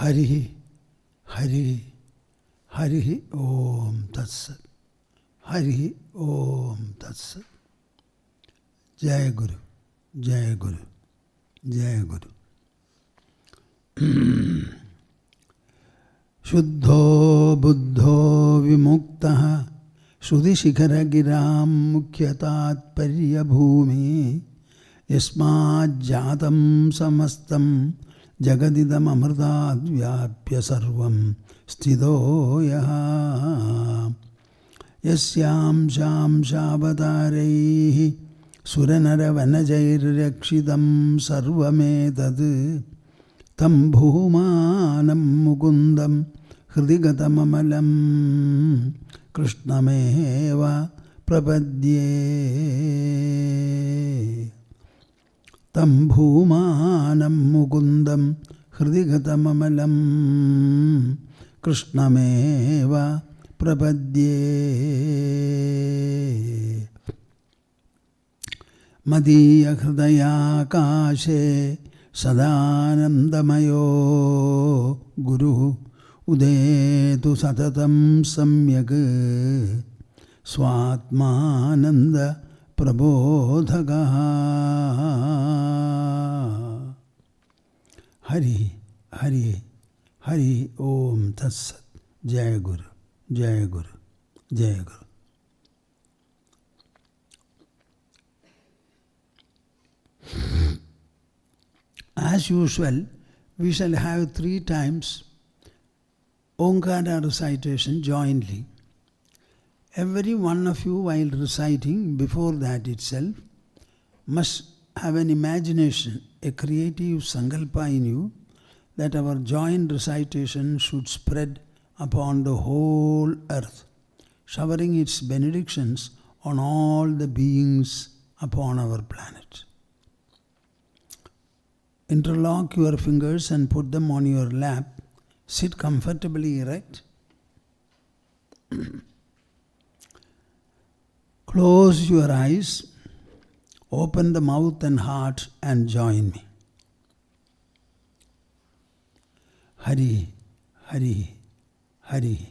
Hari Hari Hari Om Tat Sat. Hari Om Tat Sat. Jai Guru, Jai Guru, Jai Guru. Shuddho Buddho Vimuktaha Shrudi Shikhara Giram Mukhyatat Parya Bhumi Yasmad Jatam Samastam Jagadidam Amrtat Vyapya Sarvam Sthido Yaha Yasyam Sham Shabatareihi Suranara Vanajair Rakshidam Sarvametad Tam Bhumanam Mukundam Hridigatam Amalam Krishnameva Prapadye Tam Bhumanam Mukundam Hridigatam Amalam Krishnameva Prapadye Madhya Hridaya Kashe Sadanandamayo Guru Udetu Satatam Samyak Swatmananda Prabodhagaha. Hari Hari Hari Om Tat Sat. Jai Guru, Jai Guru, Jai Guru. As usual, we shall have 3 times Omkara recitation jointly. Every one of you, while reciting, before that itself, must have an imagination, a creative sankalpa in you, that our joint recitation should spread upon the whole earth, showering its benedictions on all the beings upon our planet. Interlock your fingers and put them on your lap. Sit comfortably erect. Close your eyes. Open the mouth and heart and join me. Hari, Hari, Hari.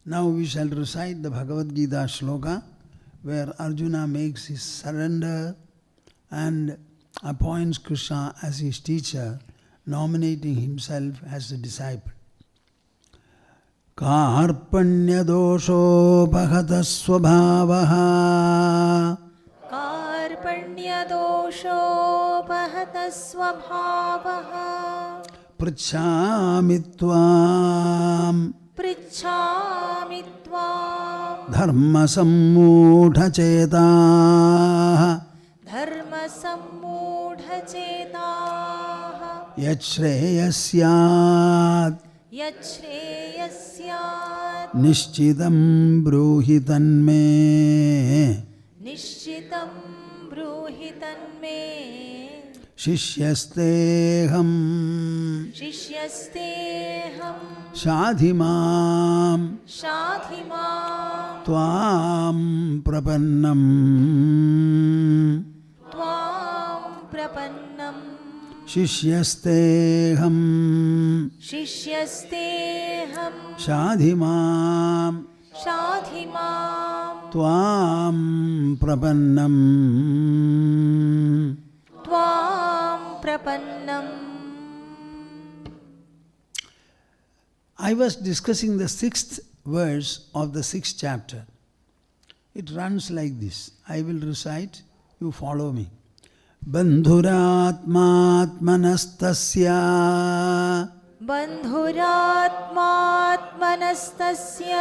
Now we shall recite the Bhagavad Gita shloka where Arjuna makes his surrender and appoints Krishna as his teacher, nominating himself as a disciple. Karpanya dosho bhagata svabhavaha Karpanya dosho bhagata svabhavaha Prachami tvam Dharma sammudha chetaha Dharma sammudha chetaha Yachreyasyaat Yachreyasyaat Nishchitam bruhi tanme Nishchitam bruhi tanme Shishyasteham Shishyasteham Shadhimam Shadhimam Tvam prapannam Tvam prapannam शिष्यस्तेऽहं शिष्यस्तेऽहं शाधिमां शाधि मां त्वां प्रपन्नम् त्वां प्रपन्नम्. I was discussing the 6th verse of the 6th chapter. It runs like this. I will recite, you follow me. Bandhuratmatmanastasya बन्धुरात्मात्मनस्तस्य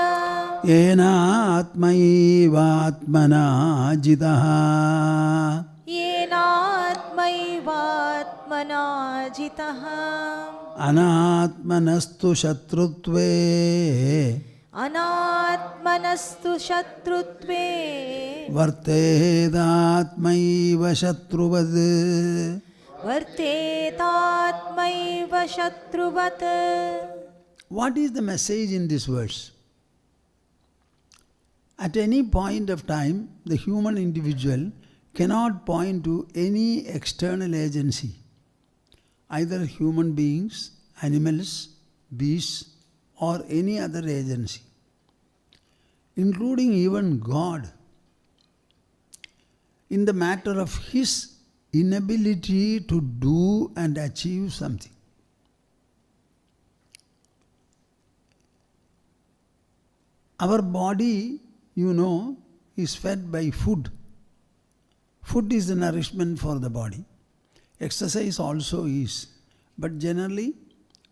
येनात्मैवात्मना जितः येनात्मैवात्मना जितः अनात्मनस्तु शत्रुत्वे अनात्मनस्तु शत्रुत्वे वर्तेदात्मैव शत्रुवद्. वर्तेतात्मैव शत्रुवत्. What is the message in this verse? At any point of time, the human individual cannot point to any external agency, either human beings, animals, beasts, or any other agency, including even God, in the matter of his inability to do and achieve something. Our body, is fed by food. Food is the nourishment for the body. Exercise also is. But generally,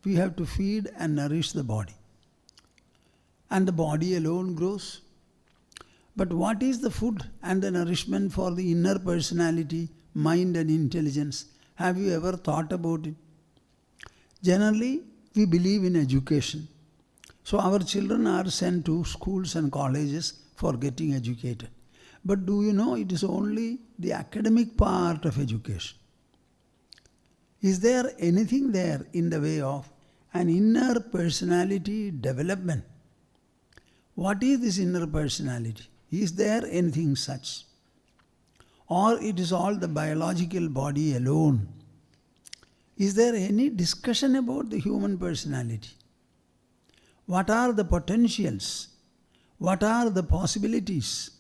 we have to feed and nourish the body. And the body alone grows. But what is the food and the nourishment for the inner personality, mind and intelligence? Have you ever thought about it? Generally, we believe in education. So our children are sent to schools and colleges for getting educated. But do you know it is only the academic part of education? Is there anything there in the way of an inner personality development? What is this inner personality? Is there anything such? Or it is all the biological body alone? Is there any discussion about the human personality? What are the potentials? What are the possibilities?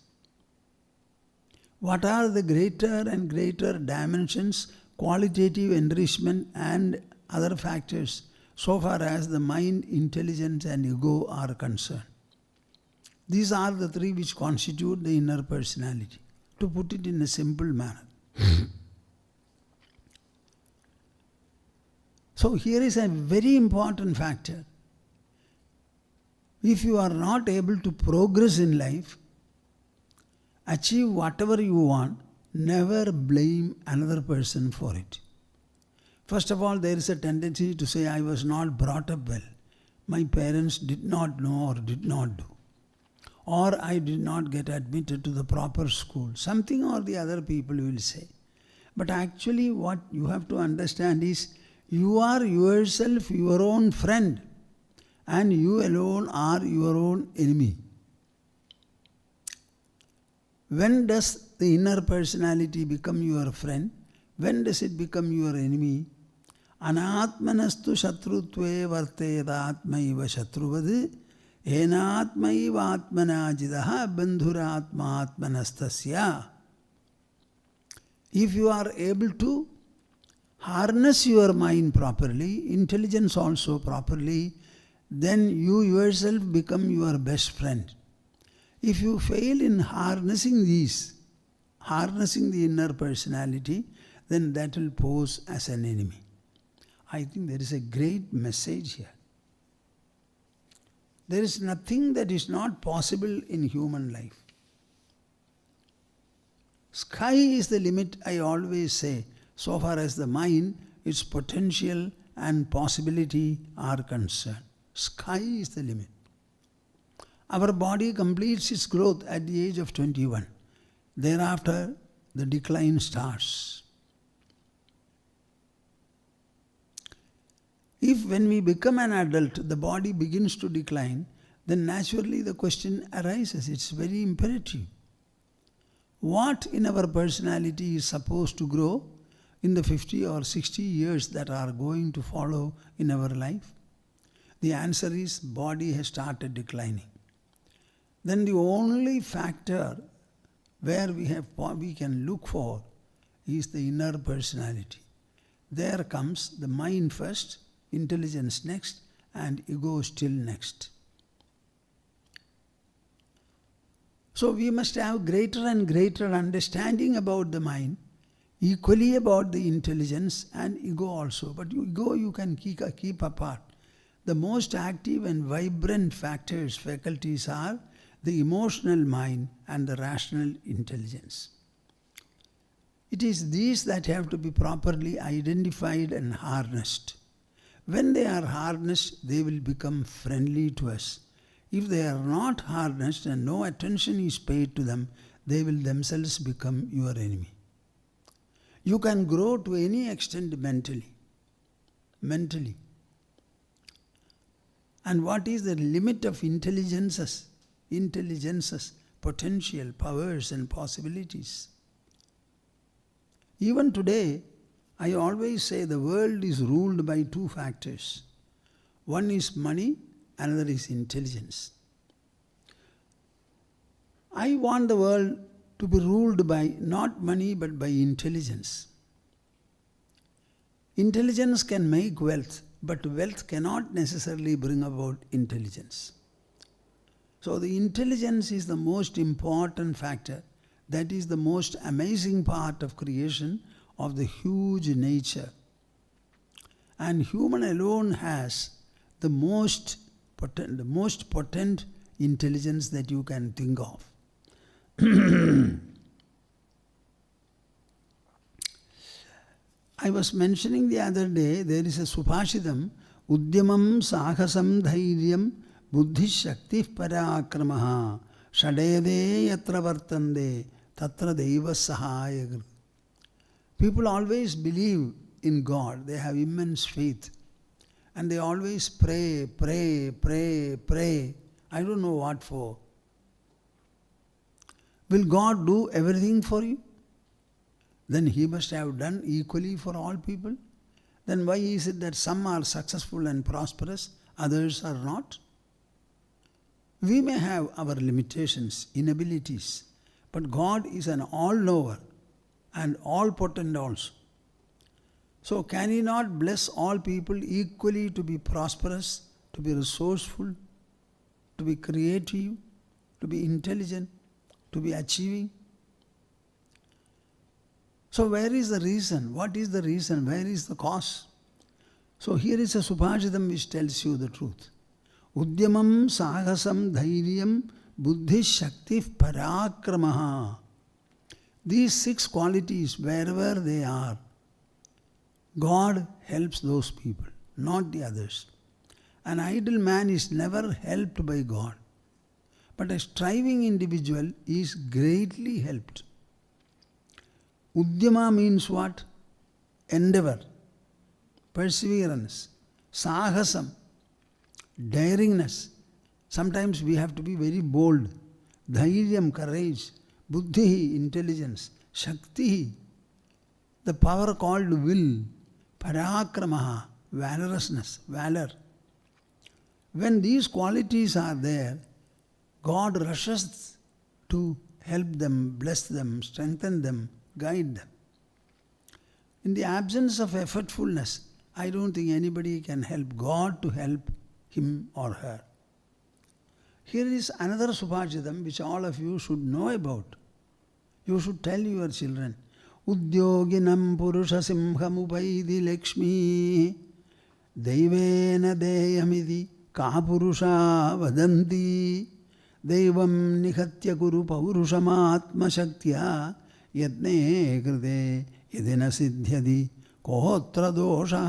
What are the greater and greater dimensions, qualitative enrichment and other factors so far as the mind, intelligence and ego are concerned? These are the three which constitute the inner personality, to put it in a simple manner. So here is a very important factor. If you are not able to progress in life, achieve whatever you want, never blame another person for it. First of all, there is a tendency to say, I was not brought up well. My parents did not know or did not do. Or I did not get admitted to the proper school. Something or the other people will say. But actually what you have to understand is, you are yourself your own friend. And you alone are your own enemy. When does the inner personality become your friend? When does it become your enemy? Anatmanastu shatrutve vartedatmaiva shatruvad enatmaiva atmanajidaha bandhuratmatmanastasya. If you are able to harness your mind properly, intelligence also properly, then you yourself become your best friend. If you fail in harnessing the inner personality, then that will pose as an enemy. I think there is a great message here. There is nothing that is not possible in human life. Sky is the limit, I always say, so far as the mind, its potential and possibility are concerned. Sky is the limit. Our body completes its growth at the age of 21. Thereafter, the decline starts. If when we become an adult, the body begins to decline, then naturally the question arises. It's very imperative. What in our personality is supposed to grow? in the 50 or 60 years that are going to follow in our life? The answer is body has started declining. Then the only factor where we can look for is the inner personality. There comes the mind first, intelligence next, and ego still next. So we must have greater and greater understanding about the mind, equally about the intelligence and ego also. But ego you can keep apart. The most active and vibrant faculties are the emotional mind and the rational intelligence. It is these that have to be properly identified and harnessed. When they are harnessed, they will become friendly to us. If they are not harnessed and no attention is paid to them, they will themselves become your enemy. You can grow to any extent mentally. And what is the limit of intelligences, potential, powers and possibilities? Even today, I always say the world is ruled by two factors. One is money, another is intelligence. I want the world to be ruled by not money but by intelligence. Intelligence can make wealth, but wealth cannot necessarily bring about intelligence. So the intelligence is the most important factor. That is the most amazing part of creation of the huge nature. And human alone has the most potent intelligence that you can think of. I was mentioning the other day, there is a Subhashitam, Udyamam Sahasam Dhairyam Buddhi Shakti Parakramaha Shadede Yatra Vartande Tatra Deva Sahaya. People always believe in God, they have immense faith. And they always pray. I don't know what for. Will God do everything for you? Then He must have done equally for all people. Then why is it that some are successful and prosperous, others are not? We may have our limitations, inabilities, but God is an all-knower and all-potent also. So can He not bless all people equally to be prosperous, to be resourceful, to be creative, to be intelligent, to be achieving? So where is the reason? What is the reason? Where is the cause? So here is a Subhashitam which tells you the truth. Udyamam sahasam dhairyam buddhi shakti parakramaha. These 6 qualities, wherever they are, God helps those people, not the others. An idle man is never helped by God, but a striving individual is greatly helped. Udyama means what? Endeavor, perseverance, sahasam, daringness. Sometimes we have to be very bold. Dhairyam, courage. Buddhi, intelligence. Shakti, the power called will. Parakramaha, valorousness, valor. When these qualities are there, God rushes to help them, bless them, strengthen them, guide them. In the absence of effortfulness, I don't think anybody can help God to help him or her. Here is another Subhashitam which all of you should know about. You should tell your children. Udyoginam purusha simhamupaidi lakshmi Deivena deyamidi kapurusha vadanti Devam nihatya kuru paurushamatma shaktya Yadne krite yadina siddhyadi kohotra dosha.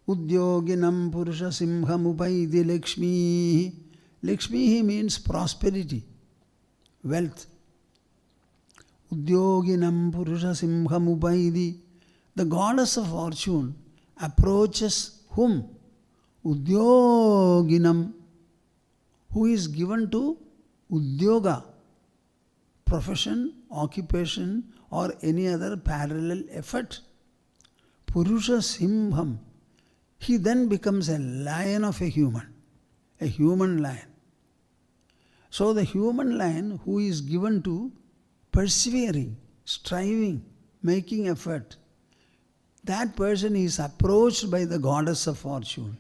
Udyoginam purusha simhamupaidi lakshmi. Lakshmi means prosperity, wealth. Udyoginam purusha simhamupaidi. The goddess of fortune approaches whom? Udyoginam, who is given to udyoga, profession, occupation, or any other parallel effort. Purusha Simham. He then becomes a lion of a human lion. So the human lion who is given to persevering, striving, making effort, that person is approached by the goddess of fortune.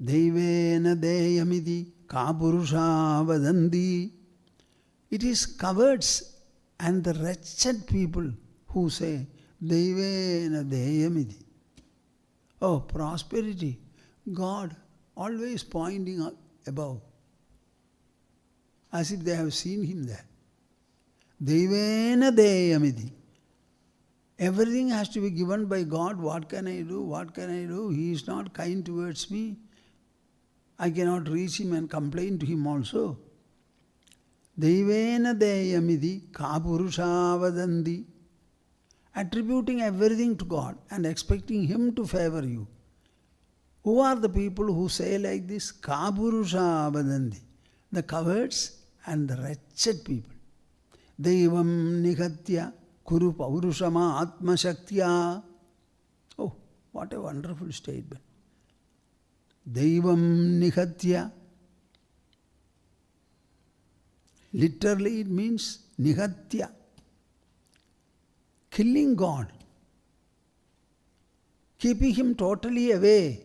Devena deyamidi kapurusha vadandi. It is cowards and the wretched people who say, Devena deyamidi. Oh, prosperity. God always pointing up above, as if they have seen him there. Devena deyamidi. Everything has to be given by God. What can I do? What can I do? He is not kind towards me. I cannot reach him and complain to him also. Devena deyamidi kapurusha vadandi. Attributing everything to God and expecting him to favor you. Who are the people who say like this? Kapurusha vadandi. The cowards and the wretched people. Devam nihatya kuru paurushama atma shaktya. Oh, what a wonderful statement. Devam nihatya. Literally it means nihatya. Killing God. Keeping him totally away.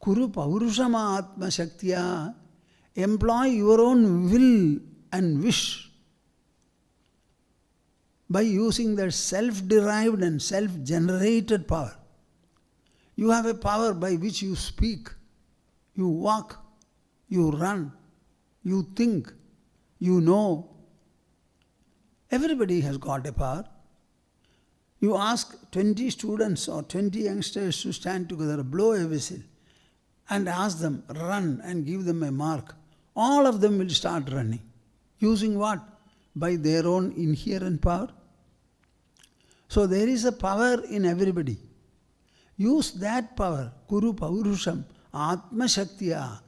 Kuru paurushama atma shaktya. Employ your own will and wish by using that self-derived and self-generated power. You have a power by which you speak, you walk, you run, you think, you know. Everybody has got a power. You ask 20 students or 20 youngsters to stand together, blow a whistle, and ask them, run, and give them a mark. All of them will start running. Using what? By their own inherent power. So there is a power in everybody. Use that power, Kuru Paurusham, Atma Shaktiya.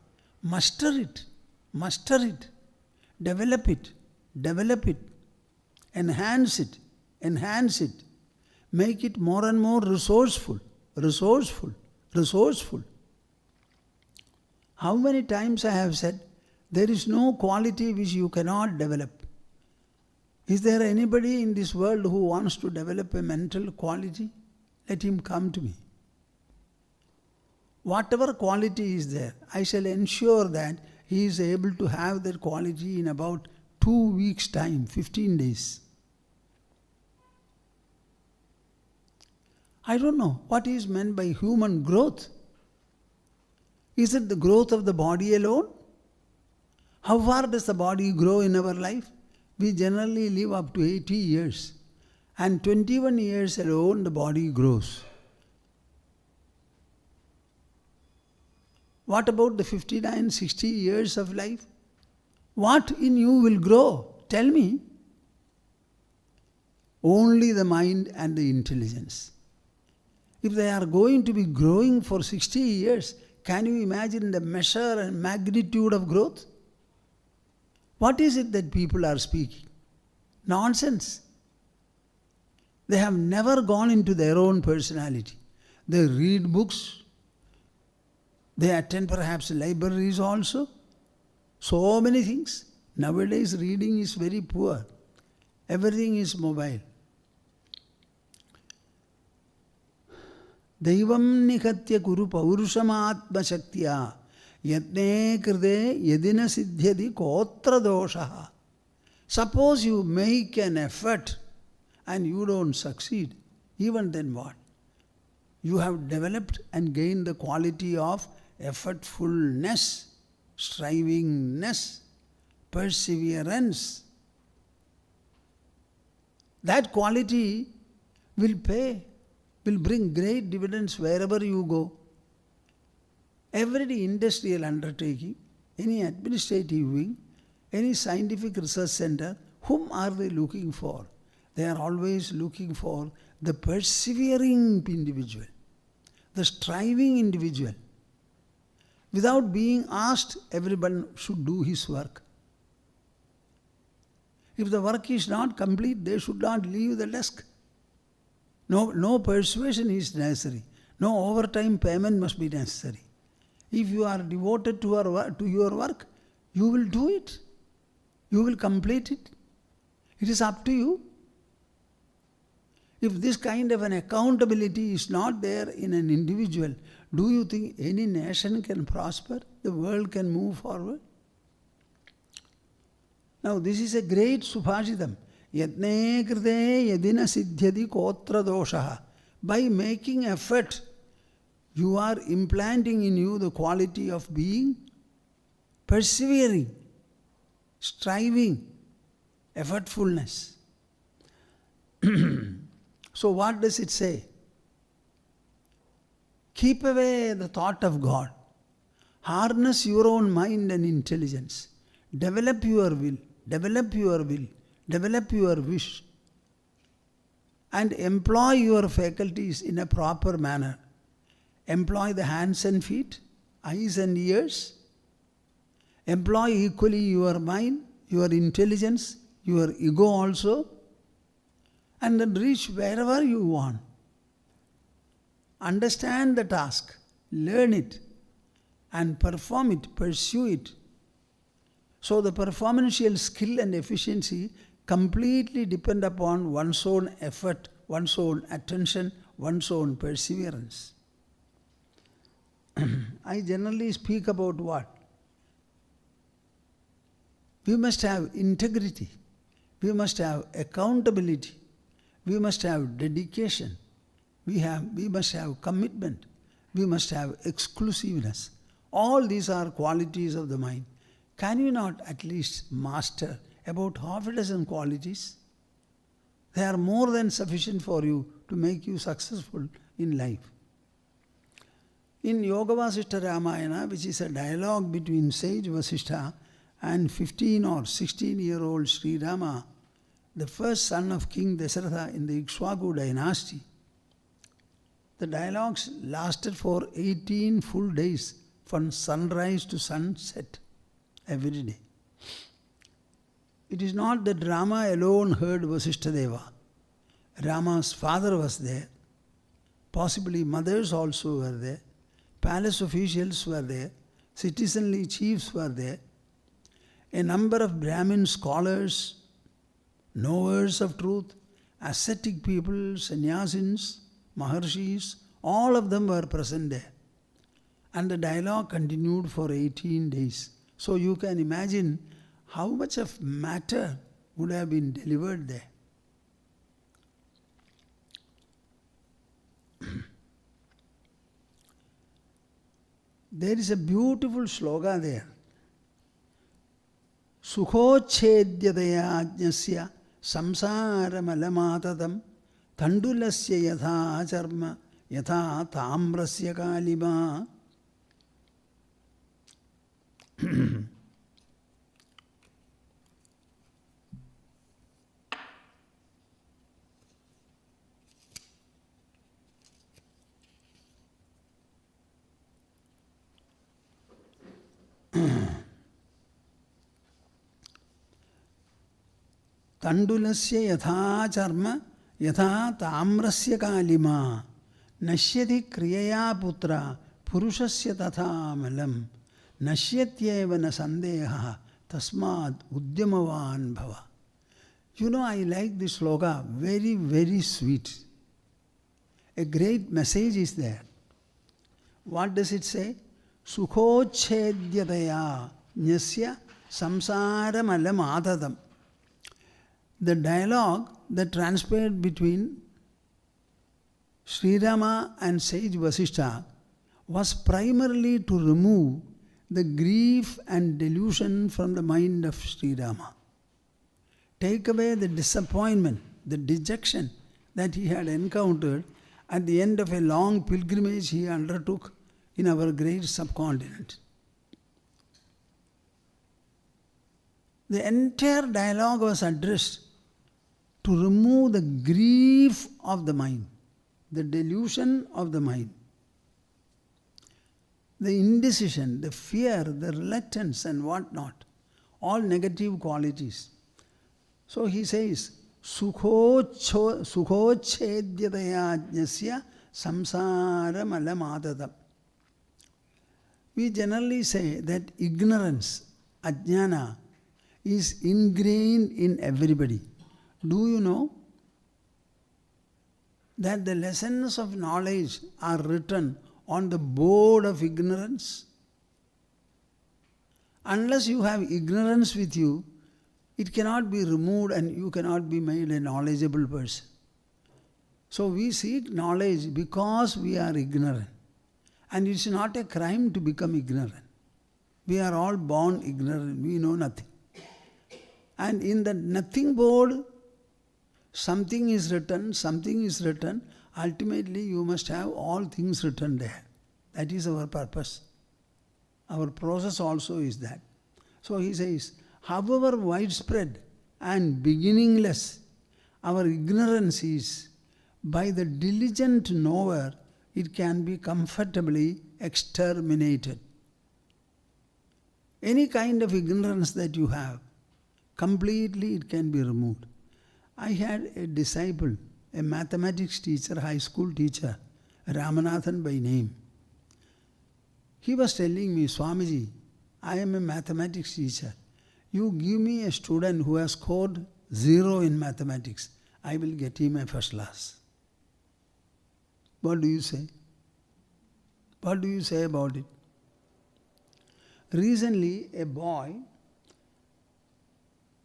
Master it, develop it, enhance it, make it more and more resourceful. How many times I have said, there is no quality which you cannot develop. Is there anybody in this world who wants to develop a mental quality? Let him come to me. Whatever quality is there, I shall ensure that he is able to have that quality in about 2 weeks' time, 15 days. I don't know what is meant by human growth. Is it the growth of the body alone? How far does the body grow in our life? We generally live up to 80 years. And 21 years alone the body grows. What about the 59, 60 years of life? What in you will grow? Tell me. Only the mind and the intelligence. If they are going to be growing for 60 years, can you imagine the measure and magnitude of growth? What is it that people are speaking? Nonsense. They have never gone into their own personality. They read books. They attend perhaps libraries also. So many things. Nowadays reading is very poor. Everything is mobile. Daivam nikatya kuru paurushamaatma shaktya yatne kride yadina siddhyadi kotra doshaha. Suppose you make an effort and you don't succeed. Even then what? You have developed and gained the quality of effortfulness, strivingness, perseverance. That quality will pay, will bring great dividends wherever you go. Every industrial undertaking, any administrative wing, any scientific research center, whom are they looking for? They are always looking for the persevering individual, the striving individual. Without being asked, everyone should do his work. If the work is not complete, they should not leave the desk. No persuasion is necessary. No overtime payment must be necessary. If you are devoted to your work, you will do it. You will complete it. It is up to you. If this kind of an accountability is not there in an individual, do you think any nation can prosper? The world can move forward? Now this is a great Subhashitam. Yatne krite yadina siddhyati kotra doshaha. By making effort, you are implanting in you the quality of being persevering, striving, effortfulness. So what does it say? Keep away the thought of God. Harness your own mind and intelligence. Develop your will. Develop your will. Develop your wish. And employ your faculties in a proper manner. Employ the hands and feet, eyes and ears. Employ equally your mind, your intelligence, your ego also. And then reach wherever you want. Understand the task, learn it, and perform it, pursue it. So the performancial skill and efficiency completely depend upon one's own effort, one's own attention, one's own perseverance. I generally speak about what? We must have integrity. We must have accountability. We must have dedication. We must have commitment. We must have exclusiveness. All these are qualities of the mind. Can you not at least master about half a dozen qualities? They are more than sufficient for you to make you successful in life. In Yogavasishtha Ramayana, which is a dialogue between sage Vasishtha and 15 or 16-year-old Sri Rama, the first son of King Dasaratha in the Ikshvaku dynasty, the dialogues lasted for 18 full days from sunrise to sunset every day. It is not that Rama alone heard Vasishtha Deva. Rama's father was there. Possibly mothers also were there. Palace officials were there. Citizenly chiefs were there. A number of Brahmin scholars, knowers of truth, ascetic people, sannyasins, maharshis, all of them were present there. And the dialogue continued for 18 days. So you can imagine how much of matter would have been delivered there. There is a beautiful sloka there. Sukhochhedyadaya ajnasya samsara malamatatam tandulasya yatha charma yatha tamrasya kalima. Tandulasya yatha charma yatha tamrasya kalima nashyati kriyaya putra purushasya tatha malam nasyatyeva na sandeha tasmad udyamavan bhava. You know, I like this sloka, very, very sweet. A great message is there. What does it say? Sukhochhedyadaya nyasya samsara malam adadam. The dialogue that transpired between Sri Rama and sage Vasishtha was primarily to remove the grief and delusion from the mind of Sri Rama. Take away the disappointment, the dejection that he had encountered at the end of a long pilgrimage he undertook in our great subcontinent. The entire dialogue was addressed to remove the grief of the mind, the delusion of the mind, the indecision, the fear, the reluctance and what not, all negative qualities. So he says, Sukhochchedyatayajnasya samsara malamadadam. We generally say that ignorance, ajnana, is ingrained in everybody. Do you know that the lessons of knowledge are written on the board of ignorance? Unless you have ignorance with you, it cannot be removed and you cannot be made a knowledgeable person. So we seek knowledge because we are ignorant. And it's not a crime to become ignorant. We are all born ignorant, we know nothing. And in the nothing board, something is written, ultimately you must have all things written there. That is our purpose. Our process also is that. So he says, however widespread and beginningless our ignorance is, by the diligent knower, it can be comfortably exterminated. Any kind of ignorance that you have, completely it can be removed. I had a disciple, a mathematics teacher, high school teacher, Ramanathan by name. He was telling me, Swamiji, I am a mathematics teacher. You give me a student who has scored 0 in mathematics, I will get him a first class. What do you say? What do you say about it? Recently, a boy,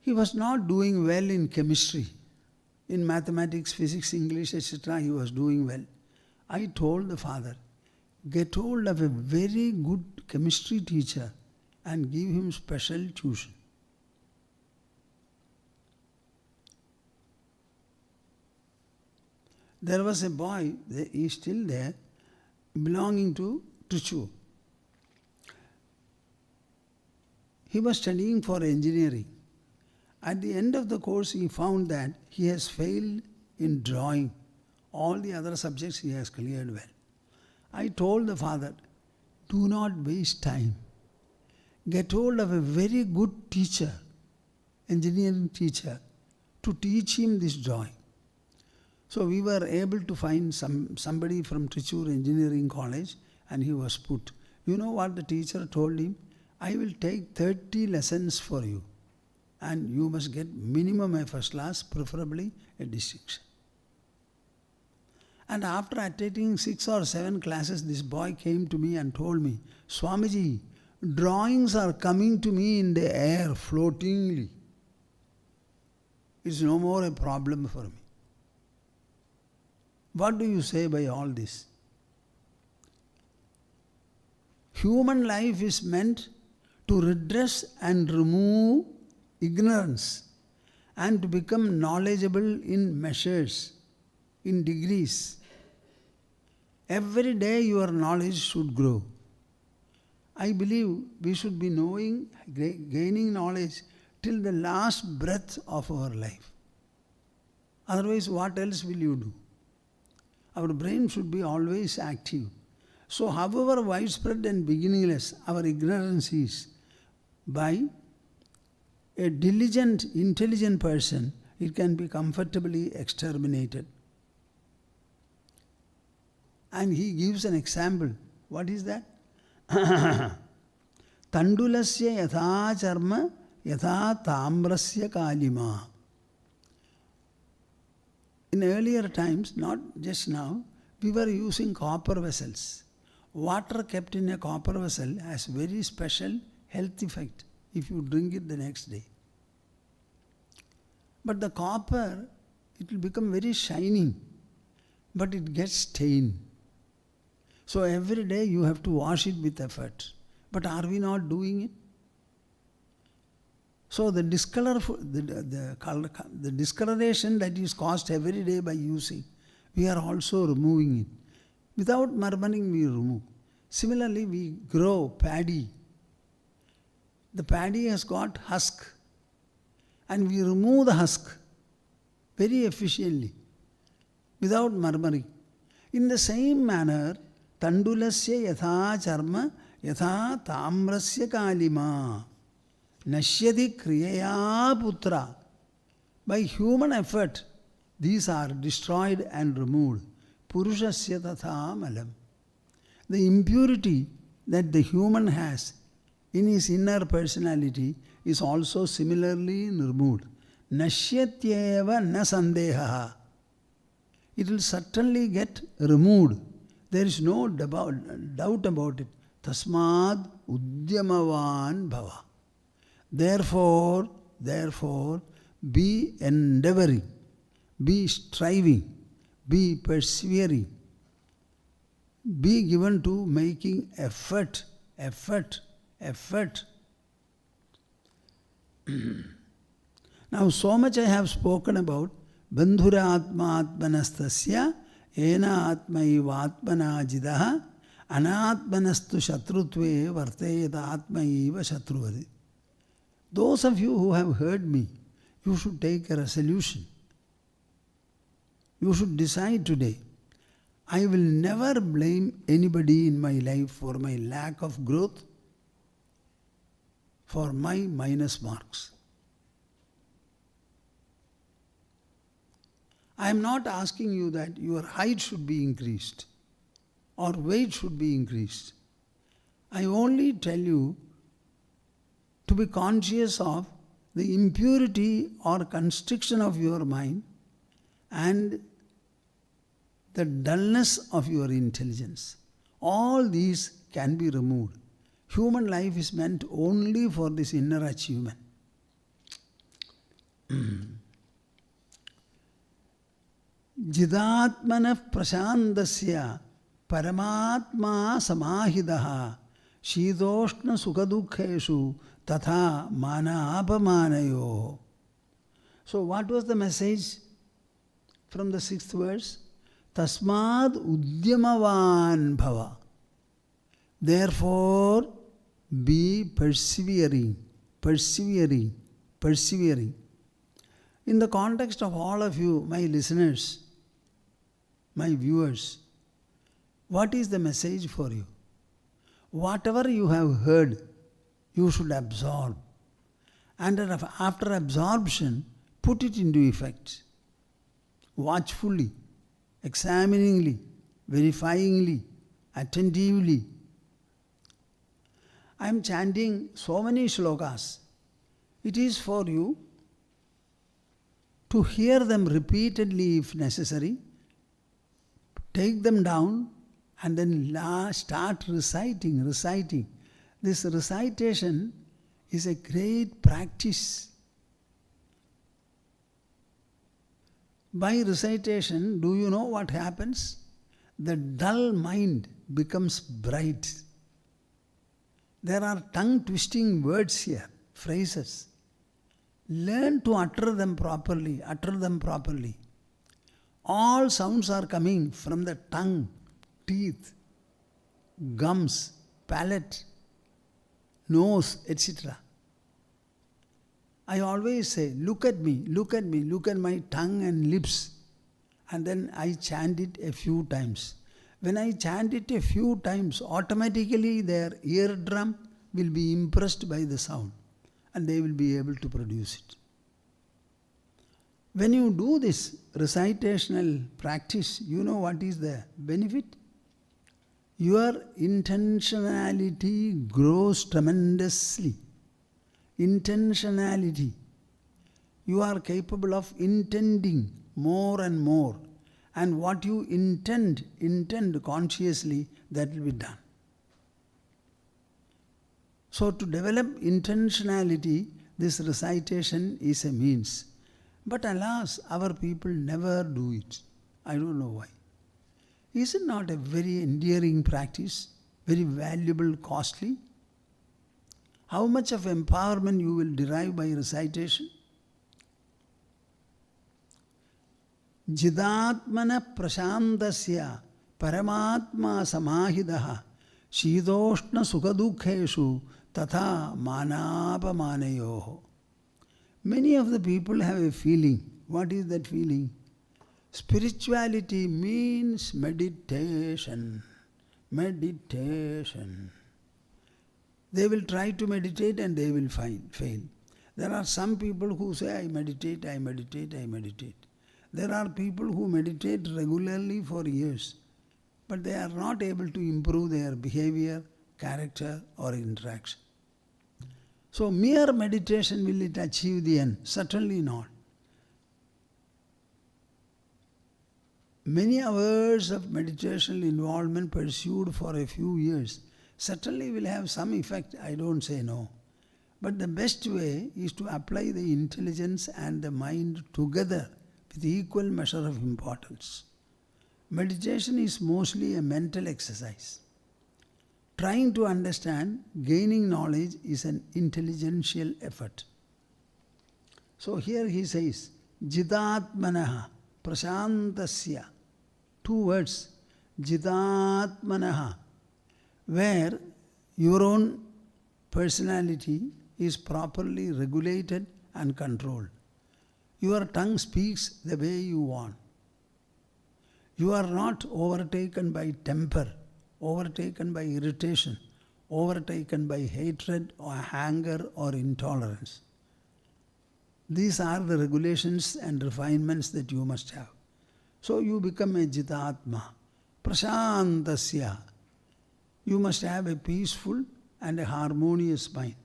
he was not doing well in chemistry. In mathematics, physics, English, etc., he was doing well. I told the father, get hold of a very good chemistry teacher and give him special tuition. There was a boy, he is still there, belonging to Trichy. He was studying for engineering. At the end of the course, he found that he has failed in drawing. All the other subjects he has cleared well. I told the father, do not waste time. Get hold of a very good teacher, engineering teacher, to teach him this drawing. So we were able to find somebody from Trichy Engineering College, and he was put. You know what the teacher told him? I will take 30 lessons for you, and you must get minimum a first class, preferably a distinction. And after attending 6 or 7 classes, this boy came to me and told me, Swamiji, drawings are coming to me in the air, floatingly. It's no more a problem for me. What do you say by all this? Human life is meant to redress and remove ignorance and to become knowledgeable in measures, in degrees. Every day your knowledge should grow. I believe we should be knowing, gaining knowledge till the last breath of our life. Otherwise, what else will you do? Our brain should be always active. So however widespread and beginningless our ignorance is, by a diligent, intelligent person, it can be comfortably exterminated. And he gives an example. What is that? Tandulasya yatha charma yatha tamrasya kalima. In earlier times, not just now, we were using copper vessels. Water kept in a copper vessel has very special health effect if you drink it the next day. But the copper, it will become very shining, but it gets stained. So every day you have to wash it with effort. But are we not doing it? So the discoloration that is caused every day by using, we are also removing it. Without murmuring, we remove. Similarly, we grow paddy. The paddy has got husk, and we remove the husk very efficiently, without murmuring. In the same manner, tandulasya yatha charma yatha tamrasya kalima nashyati kriyaya putra By human effort, these are destroyed and removed. Purushasya tatha malam. The impurity that the human has in his inner personality is also similarly removed. Nashyatyeva na sandehaha. It will certainly get removed. There is no doubt about it. Tasmad udyamavan bhava. Therefore, be endeavoring, be striving, be persevering, be given to making effort. Now, so much I have spoken about Bandhura Atma Atmanastasya Ena Atmaiva Atmana Jidaha Anatmanastu Shatrutve Varteyata Atmaiva Shatruvadi. Those of you who have heard me, you should take a resolution. You should decide today, I will never blame anybody in my life for my lack of growth, for my minus marks. I am not asking you that your height should be increased or weight should be increased. I only tell you to be conscious of the impurity or constriction of your mind and the dullness of your intelligence. All these can be removed. Human life is meant only for this inner achievement. Jidatmana prashandasya paramatma samahidaha shidoshna sukha-duhkeshu tatha mana apamanayo. So what was the message from the 6th verse? Tasmad udyamavan bhava. Therefore, be persevering. In the context of all of you, my listeners, my viewers, what is the message for you? Whatever you have heard, you should absorb. And after absorption, put it into effect. Watchfully, examiningly, verifyingly, attentively. I am chanting so many shlokas. It is for you to hear them repeatedly if necessary, take them down and then start reciting. This recitation is a great practice. By recitation, do you know what happens? The dull mind becomes bright. There are tongue-twisting words here, phrases. Learn to utter them properly. All sounds are coming from the tongue, teeth, gums, palate, nose, etc. I always say, look at me, look at my tongue and lips. And then I chant it a few times. When I chant it a few times, automatically their eardrum will be impressed by the sound and they will be able to produce it. When you do this recitational practice, you know what is the benefit? Your intentionality grows tremendously. Intentionality. You are capable of intending more and more. And what you intend consciously, that will be done. So to develop intentionality, this recitation is a means. But alas, our people never do it. I don't know why. Is it not a very endearing practice? Very valuable, costly? How much of empowerment you will derive by recitation? Jidatmana prashandasya paramatma samahidaha shidoshna sukha-duhkeshu tatha manapamanayoho. Many of the people have a feeling. What is that feeling? Spirituality means meditation. They will try to meditate and they will fail. There are some people who say, I meditate, I meditate, I meditate. There are people who meditate regularly for years, but they are not able to improve their behavior, character or interaction. So mere meditation, will it achieve the end? Certainly not. Many hours of meditational involvement pursued for a few years certainly will have some effect, I don't say no. But the best way is to apply the intelligence and the mind together with equal measure of importance. Meditation is mostly a mental exercise. Trying to understand, gaining knowledge is an intelligential effort. So here he says, Jitatmanaha prashantasya. 2 words, Jitatmanaha, where your own personality is properly regulated and controlled. Your tongue speaks the way you want. You are not overtaken by temper, overtaken by irritation, overtaken by hatred or anger or intolerance. These are the regulations and refinements that you must have. So you become a Jitatma, Prashantasya. You must have a peaceful and a harmonious mind.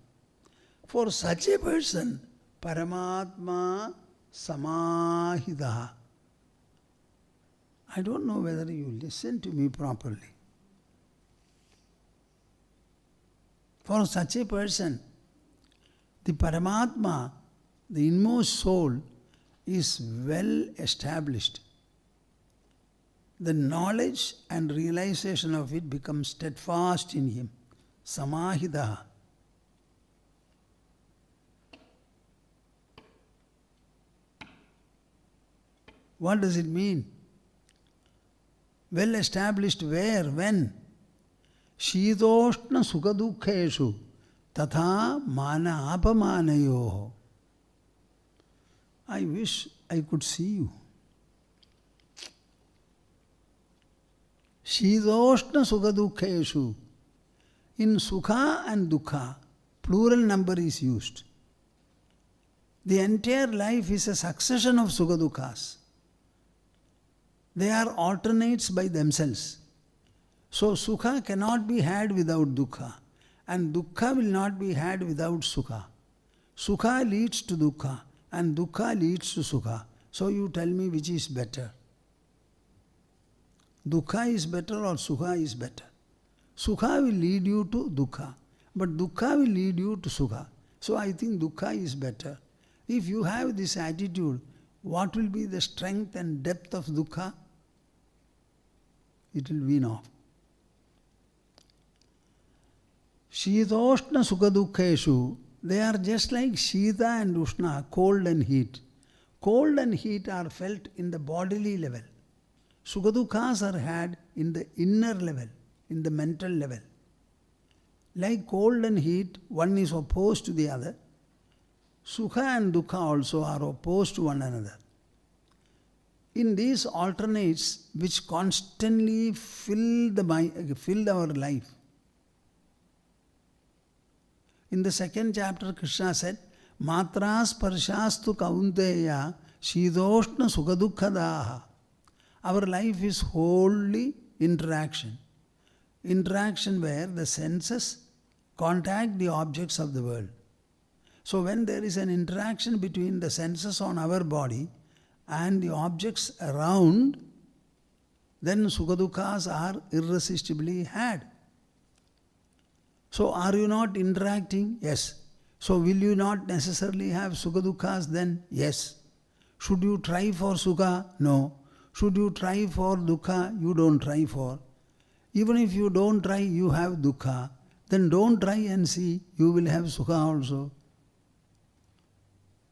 For such a person, Paramatma Samahitaha. I don't know whether you listen to me properly. For such a person, the Paramatma, the inmost soul, is well established. The knowledge and realization of it becomes steadfast in him. Samahitaha. What does it mean? Well established where? When? Shitoshna Sukha-duhkeshu tatha mana apamanayoho. I wish I could see you. Shitoshna Sukha-duhkeshu. In Sukha and Dukkha, plural number is used. The entire life is a succession of Sukha-duhkas. They are alternates by themselves. So Sukha cannot be had without Dukkha, and Dukkha will not be had without Sukha. Sukha leads to Dukkha, and Dukkha leads to Sukha. So you tell me which is better. Dukkha is better or Sukha is better? Sukha will lead you to Dukkha, but Dukkha will lead you to Sukha. So I think Dukkha is better. If you have this attitude, what will be the strength and depth of Dukkha? It will wean off. Shitoshna Sukha-duhkeshu, they are just like Shita and Ushna, cold and heat. Cold and heat are felt in the bodily level. Sukha-duhkas are had in the inner level, in the mental level. Like cold and heat, one is opposed to the other. Sukha and Dukkha also are opposed to one another. In these alternates which constantly fill our life. In the 2nd chapter, Krishna said, Matras parshastu kaunteya shidoshna sukha-duhkadaha. Our life is wholly interaction. Interaction where the senses contact the objects of the world. So when there is an interaction between the senses on our body and the objects around, then Sukha-duhkas are irresistibly had. So are you not interacting? Yes. So will you not necessarily have Sukha-duhkas then? Yes. Should you try for Sukha? No. Should you try for Dukkha? You don't try for. Even if you don't try, you have Dukkha. Then don't try and see, you will have Sukha also.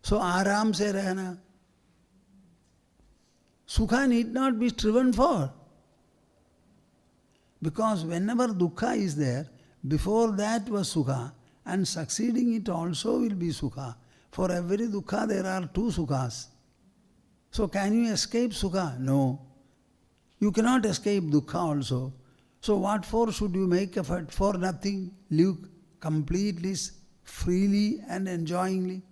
So Aram se rehna. Sukha need not be striven for. Because whenever Dukkha is there, before that was Sukha, and succeeding it also will be Sukha. For every Dukkha there are 2 Sukhas. So can you escape Sukha? No. You cannot escape Dukkha also. So what for should you make effort? For nothing. Live completely, freely and enjoyingly.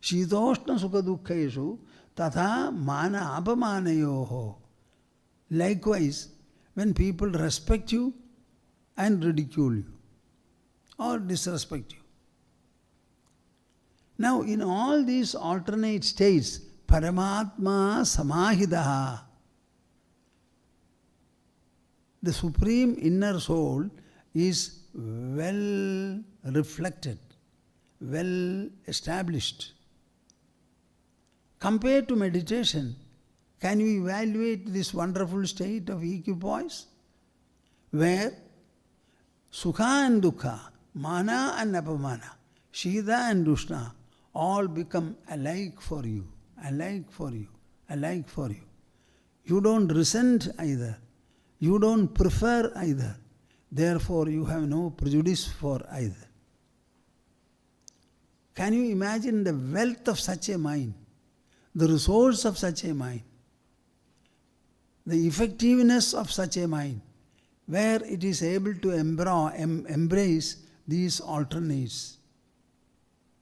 Shitoshna Sukha-duhkeshu tatha mana apamanayoho. Likewise, when people respect you and ridicule you or disrespect you. Now, in all these alternate states, Paramatma Samahidaha, the Supreme Inner Soul is well reflected, well established. Compared to meditation, can you evaluate this wonderful state of equipoise? Where Sukha and Dukkha, Mana and Apamana, Shida and Ushna all become alike for you, alike for you, alike for you. You don't resent either. You don't prefer either. Therefore, you have no prejudice for either. Can you imagine the wealth of such a mind, the resource of such a mind, the effectiveness of such a mind, where it is able to embrace these alternates,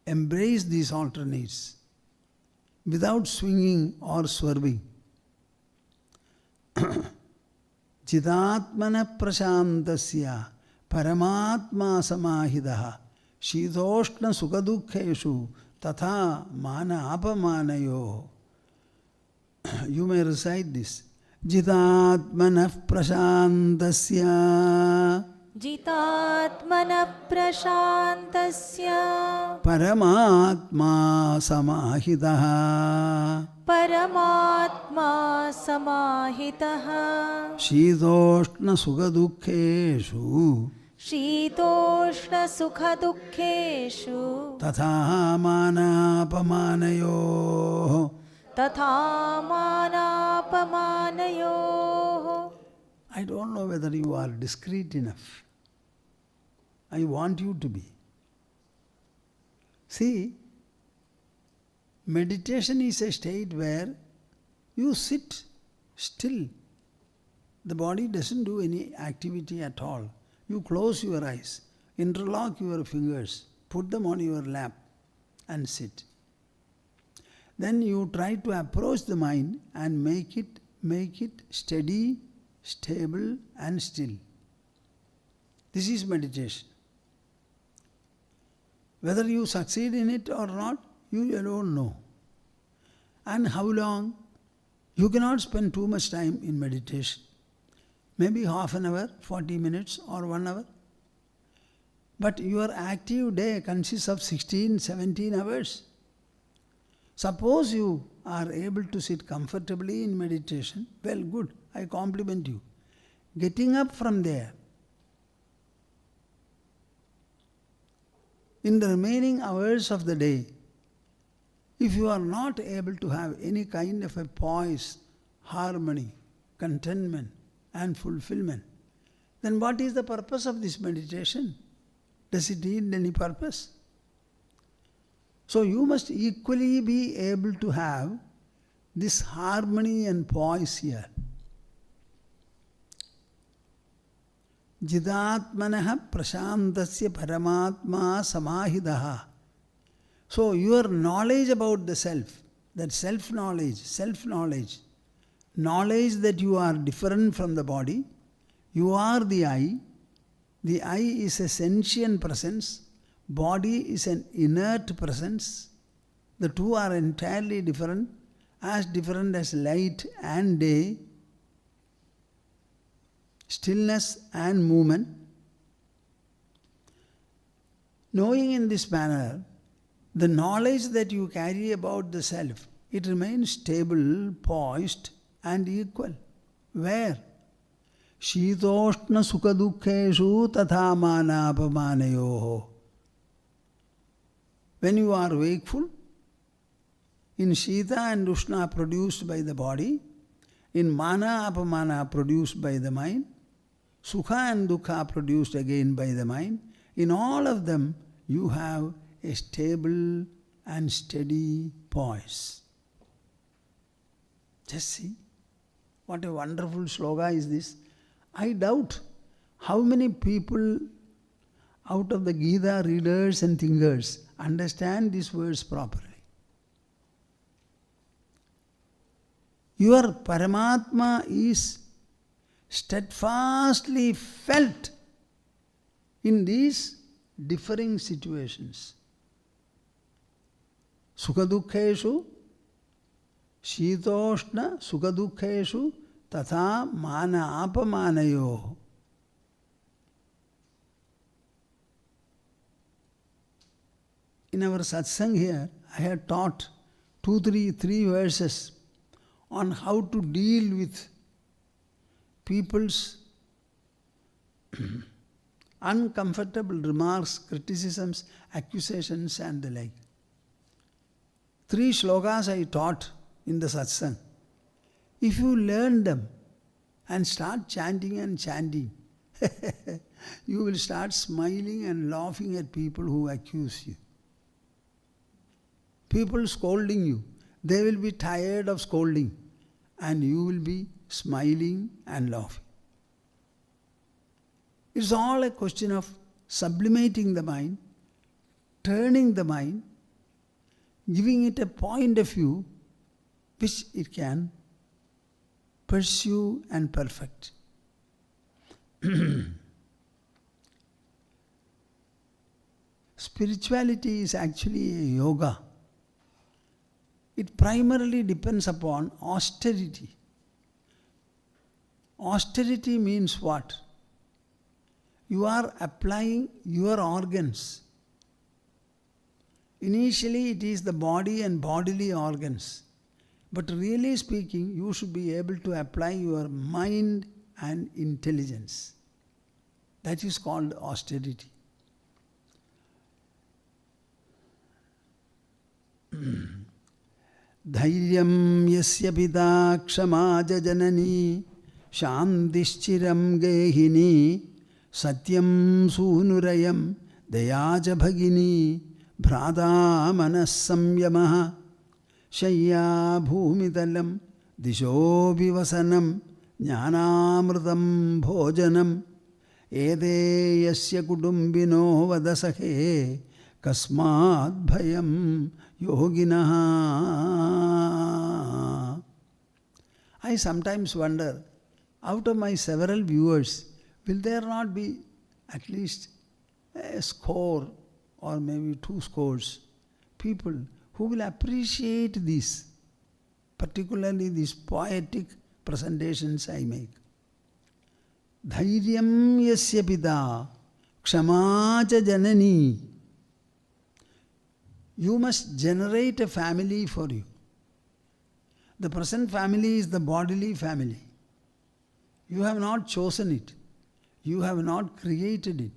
embrace these alternates without swinging or swerving. Chidatmana prashantasya paramatma samahidaha shitoshna sukha-duhkeshu tatha mana apamanayo. You may recite this. Jitatmana prashantasya जितात्मनः प्रशान्तस्य paramatma samahidaha परमात्मा समाहितः shitoshna sukha-duhkeshu शीतोष्णसुखदुःखेषु tatha manapamanayoh. तथा मानापमानयोः. I don't know whether you are discreet enough. I want you to be. See, meditation is a state where you sit still. The body doesn't do any activity at all. You close your eyes, interlock your fingers, put them on your lap and sit. Then you try to approach the mind and make it steady, stable and still. This is meditation. Whether you succeed in it or not, you alone know. And how long? You cannot spend too much time in meditation. Maybe half an hour, 40 minutes or 1 hour. But your active day consists of 16, 17 hours. Suppose you are able to sit comfortably in meditation, well, good, I compliment you. Getting up from there, in the remaining hours of the day, if you are not able to have any kind of a poise, harmony, contentment and fulfillment, then what is the purpose of this meditation? Does it need any purpose? So you must equally be able to have this harmony and poise here. Jidatmanaha prashantasya paramatma samahidaha. So your knowledge about the self, that self-knowledge, knowledge that you are different from the body, you are the I is a sentient presence, body is an inert presence. The two are entirely different as light and day, stillness and movement. Knowing in this manner, the knowledge that you carry about the self, it remains stable, poised and equal. Where? Shitoshna sukha-duhkeshu tatha manapamanayoho. When you are wakeful, in Shita and Ushna produced by the body, in Mana Apamana produced by the mind, Sukha and Dukkha produced again by the mind, in all of them you have a stable and steady poise. Just see, what a wonderful sloga is this. I doubt how many people out of the Gita readers and thinkers understand these words properly. Your Paramatma is steadfastly felt in these differing situations. Sukha-duhkeshu, shitoshna sukha-duhkeshu tatha mana apamanayo. In our satsang here, I had taught three verses on how to deal with people's uncomfortable remarks, criticisms, accusations and the like. 3 shlokas I taught in the satsang. If you learn them and start chanting and chanting, you will start smiling and laughing at people who accuse you. People scolding you, they will be tired of scolding and you will be smiling and laughing. It's all a question of sublimating the mind, turning the mind, giving it a point of view which it can pursue and perfect. Spirituality is actually a yoga. It primarily depends upon austerity. Austerity means what? You are applying your organs. Initially it is the body and bodily organs. But really speaking, you should be able to apply your mind and intelligence. That is called austerity. Dhairyam yasya pita kshamaja janani shantischiram gehini satyam sunurayam dayaja bhagini bhrata manas samyamaha shayya bhumitalam disho vivasanam jnanamritam bhojanam ede yasya kudumbino vadasakhe kasmat bhayam yoginaha. I sometimes wonder, out of my several viewers, will there not be at least a score or maybe 2 scores people who will appreciate this, particularly these poetic presentations I make. Dhairyam yasya pita kshamacha janani. You must generate a family for you. The present family is the bodily family. You have not chosen it. You have not created it.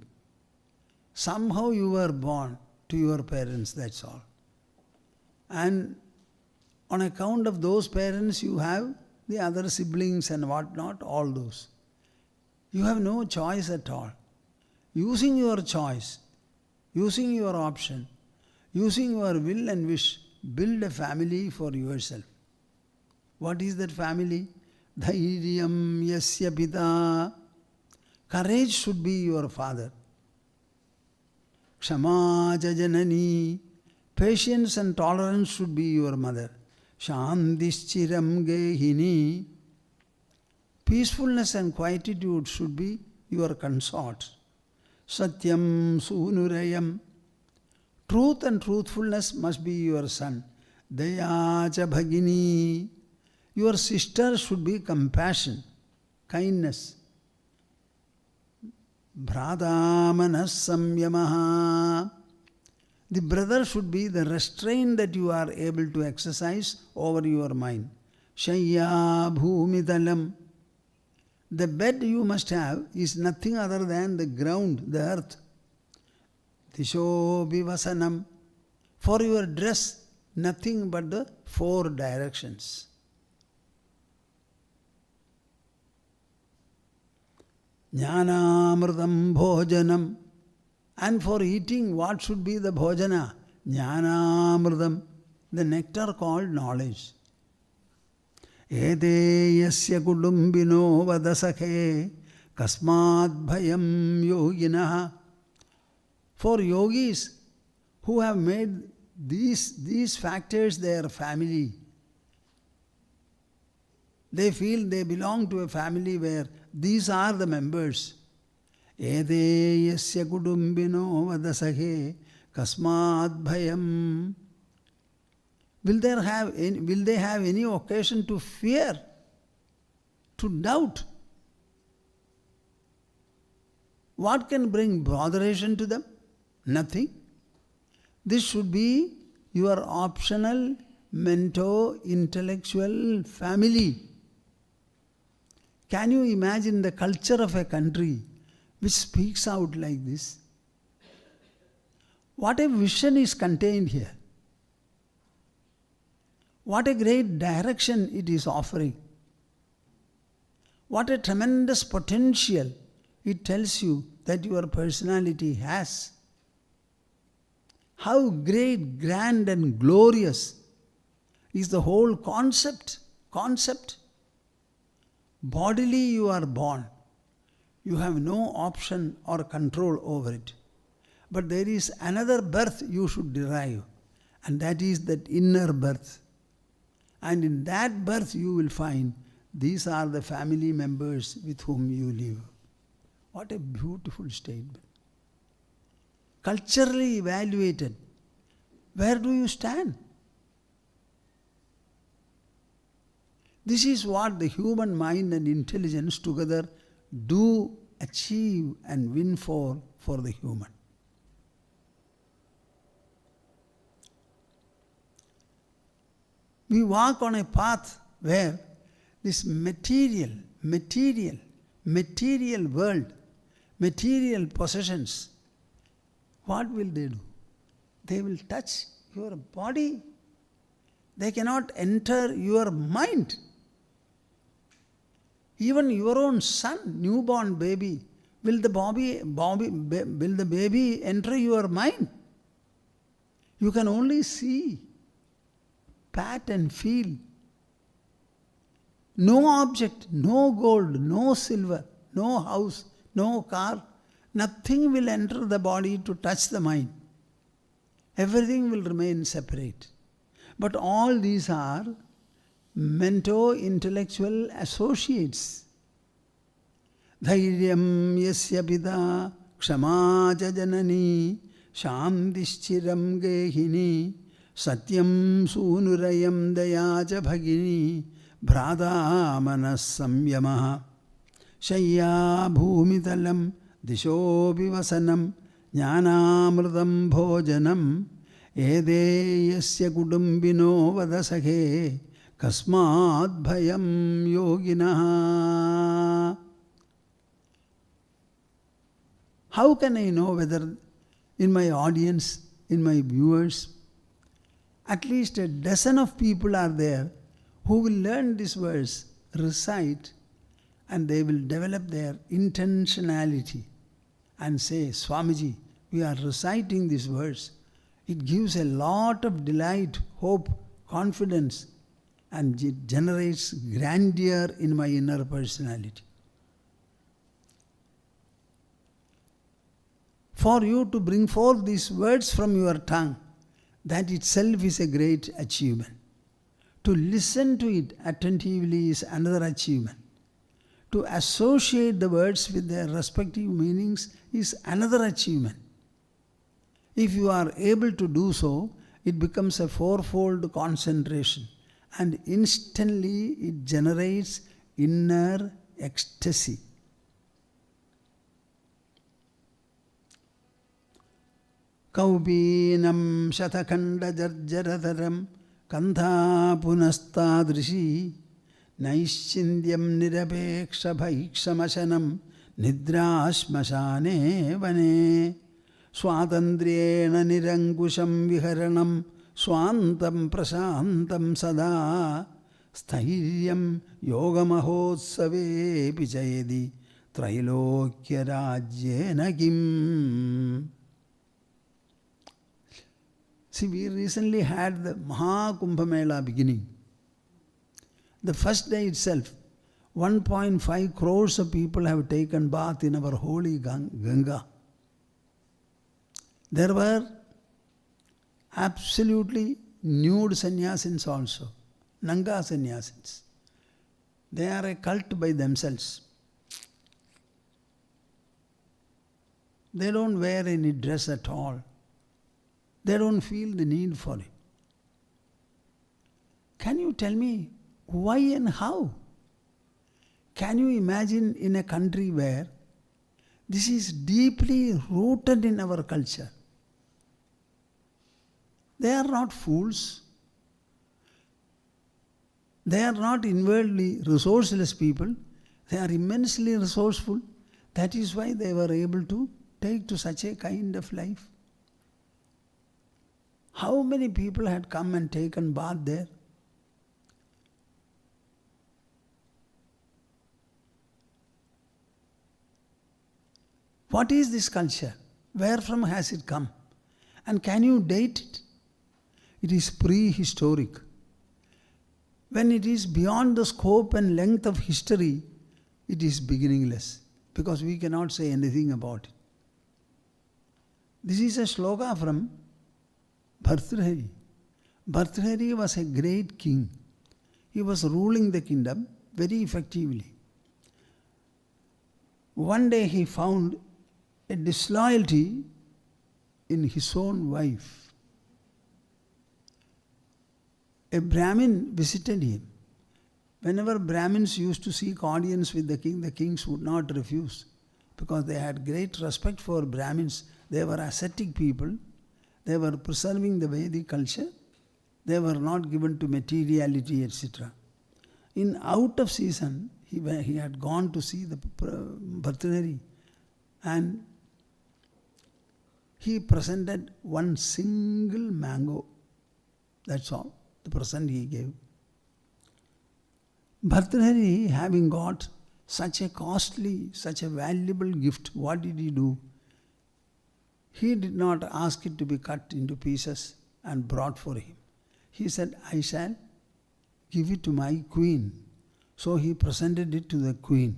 Somehow you were born to your parents, that's all. And on account of those parents you have the other siblings and whatnot, all those. You have no choice at all. Using your choice, using your option, using your will and wish, build a family for yourself. What is that family? Dhairyam yasya pita. Courage should be your father. Kshamaja janani. Patience and tolerance should be your mother. Shantischiram gehini. Peacefulness and quietude should be your consort. Satyam sunurayam. Truth and truthfulness must be your son. Dayacha bhagini. Your sister should be compassion, kindness. Bhrata manas samyamaha. The brother should be the restraint that you are able to exercise over your mind. Shayya bhumitalam. The bed you must have is nothing other than the ground, the earth. Disho vivasanam. For your dress, nothing but the 4 directions. Jnanamritam bhojanam. And for eating, what should be the bhojana? Jnanamritam, the nectar called knowledge. Ede yasya kudumbino vadasakhe kasmat bhayam yoginaha. For yogis who have made these factors their family, They feel they belong to a family where these are the members. Ede yasya kudumbino vadasahe kasmad bhayam. Will they have any occasion to fear, to doubt? What can bring botheration to them? Nothing. This should be your optional, mentor, intellectual family. Can you imagine the culture of a country which speaks out like this? What a vision is contained here. What a great direction it is offering. What a tremendous potential it tells you that your personality has. How great, grand and glorious is the whole concept. Bodily you are born. You have no option or control over it. But there is another birth you should derive, and that is that inner birth. And in that birth you will find these are the family members with whom you live. What a beautiful statement. Culturally evaluated, where do you stand? This is what the human mind and intelligence together do achieve and win for the human. We walk on a path where this material world, material possessions, what will they do? They will touch your body. They cannot enter your mind. Even your own son, newborn baby, will the baby enter your mind? You can only see, pat and feel. No object, no gold, no silver, no house, no car, nothing will enter the body to touch the mind. Everything will remain separate. But all these are mento-intellectual associates. Dhairyam yasya pita kshama cha janani shamdishchiram gehini satyam sunurayam daya cha bhagini bhrada manas samyamaha shayya bhumitalam dishopi vasanam jnanamrutam bhojanam ede yasya kudumbino vadasakhe kasmad bhayam yoginaha. How can I know whether in my audience, in my viewers, at least a dozen of people are there who will learn this verse, recite, and they will develop their intentionality and say, Swamiji, we are reciting this verse. It gives a lot of delight, hope, confidence, and it generates grandeur in my inner personality. For you to bring forth these words from your tongue, that itself is a great achievement. To listen to it attentively is another achievement. To associate the words with their respective meanings is another achievement. If you are able to do so, it becomes a fourfold concentration, and instantly it generates inner ecstasy. Kaupinam shatakhanda jrataram kantha punastadrishi naishchindyam nirapeksha bhaikshamashanam nidrashmashane vane swatandriyena nirankusham viharanam swantam prasantam sada sthiryam yogamahotsave pichayedi trailokya rajyena kim. See, we recently had the Mahakumbha Mela beginning. The first day itself, 1.5 crores of people have taken bath in our holy Ganga. There were absolutely nude sannyasins also, Nanga sannyasins. They are a cult by themselves. They don't wear any dress at all. They don't feel the need for it. Can you tell me why and how? Can you imagine in a country where this is deeply rooted in our culture? They are not fools. They are not inwardly resourceless people. They are immensely resourceful. That is why they were able to take to such a kind of life. How many people had come and taken bath there? What is this culture? Where from has it come? And can you date it? It is prehistoric. When it is beyond the scope and length of history, it is beginningless, because we cannot say anything about it. This is a shloka from Bhartrhari. Bhartrhari was a great king. He was ruling the kingdom very effectively. One day he found a disloyalty in his own wife. A Brahmin visited him. Whenever Brahmins used to seek audience with the kings would not refuse, because they had great respect for Brahmins. They were ascetic people. They were preserving the Vedic culture. They were not given to materiality, etc. In out of season, he had gone to see the Bhartrhari, and he presented one single mango. That's all, the present he gave. Bhartrhari, having got such a costly, such a valuable gift, what did he do? He did not ask it to be cut into pieces and brought for him. He said, I shall give it to my queen. So he presented it to the queen.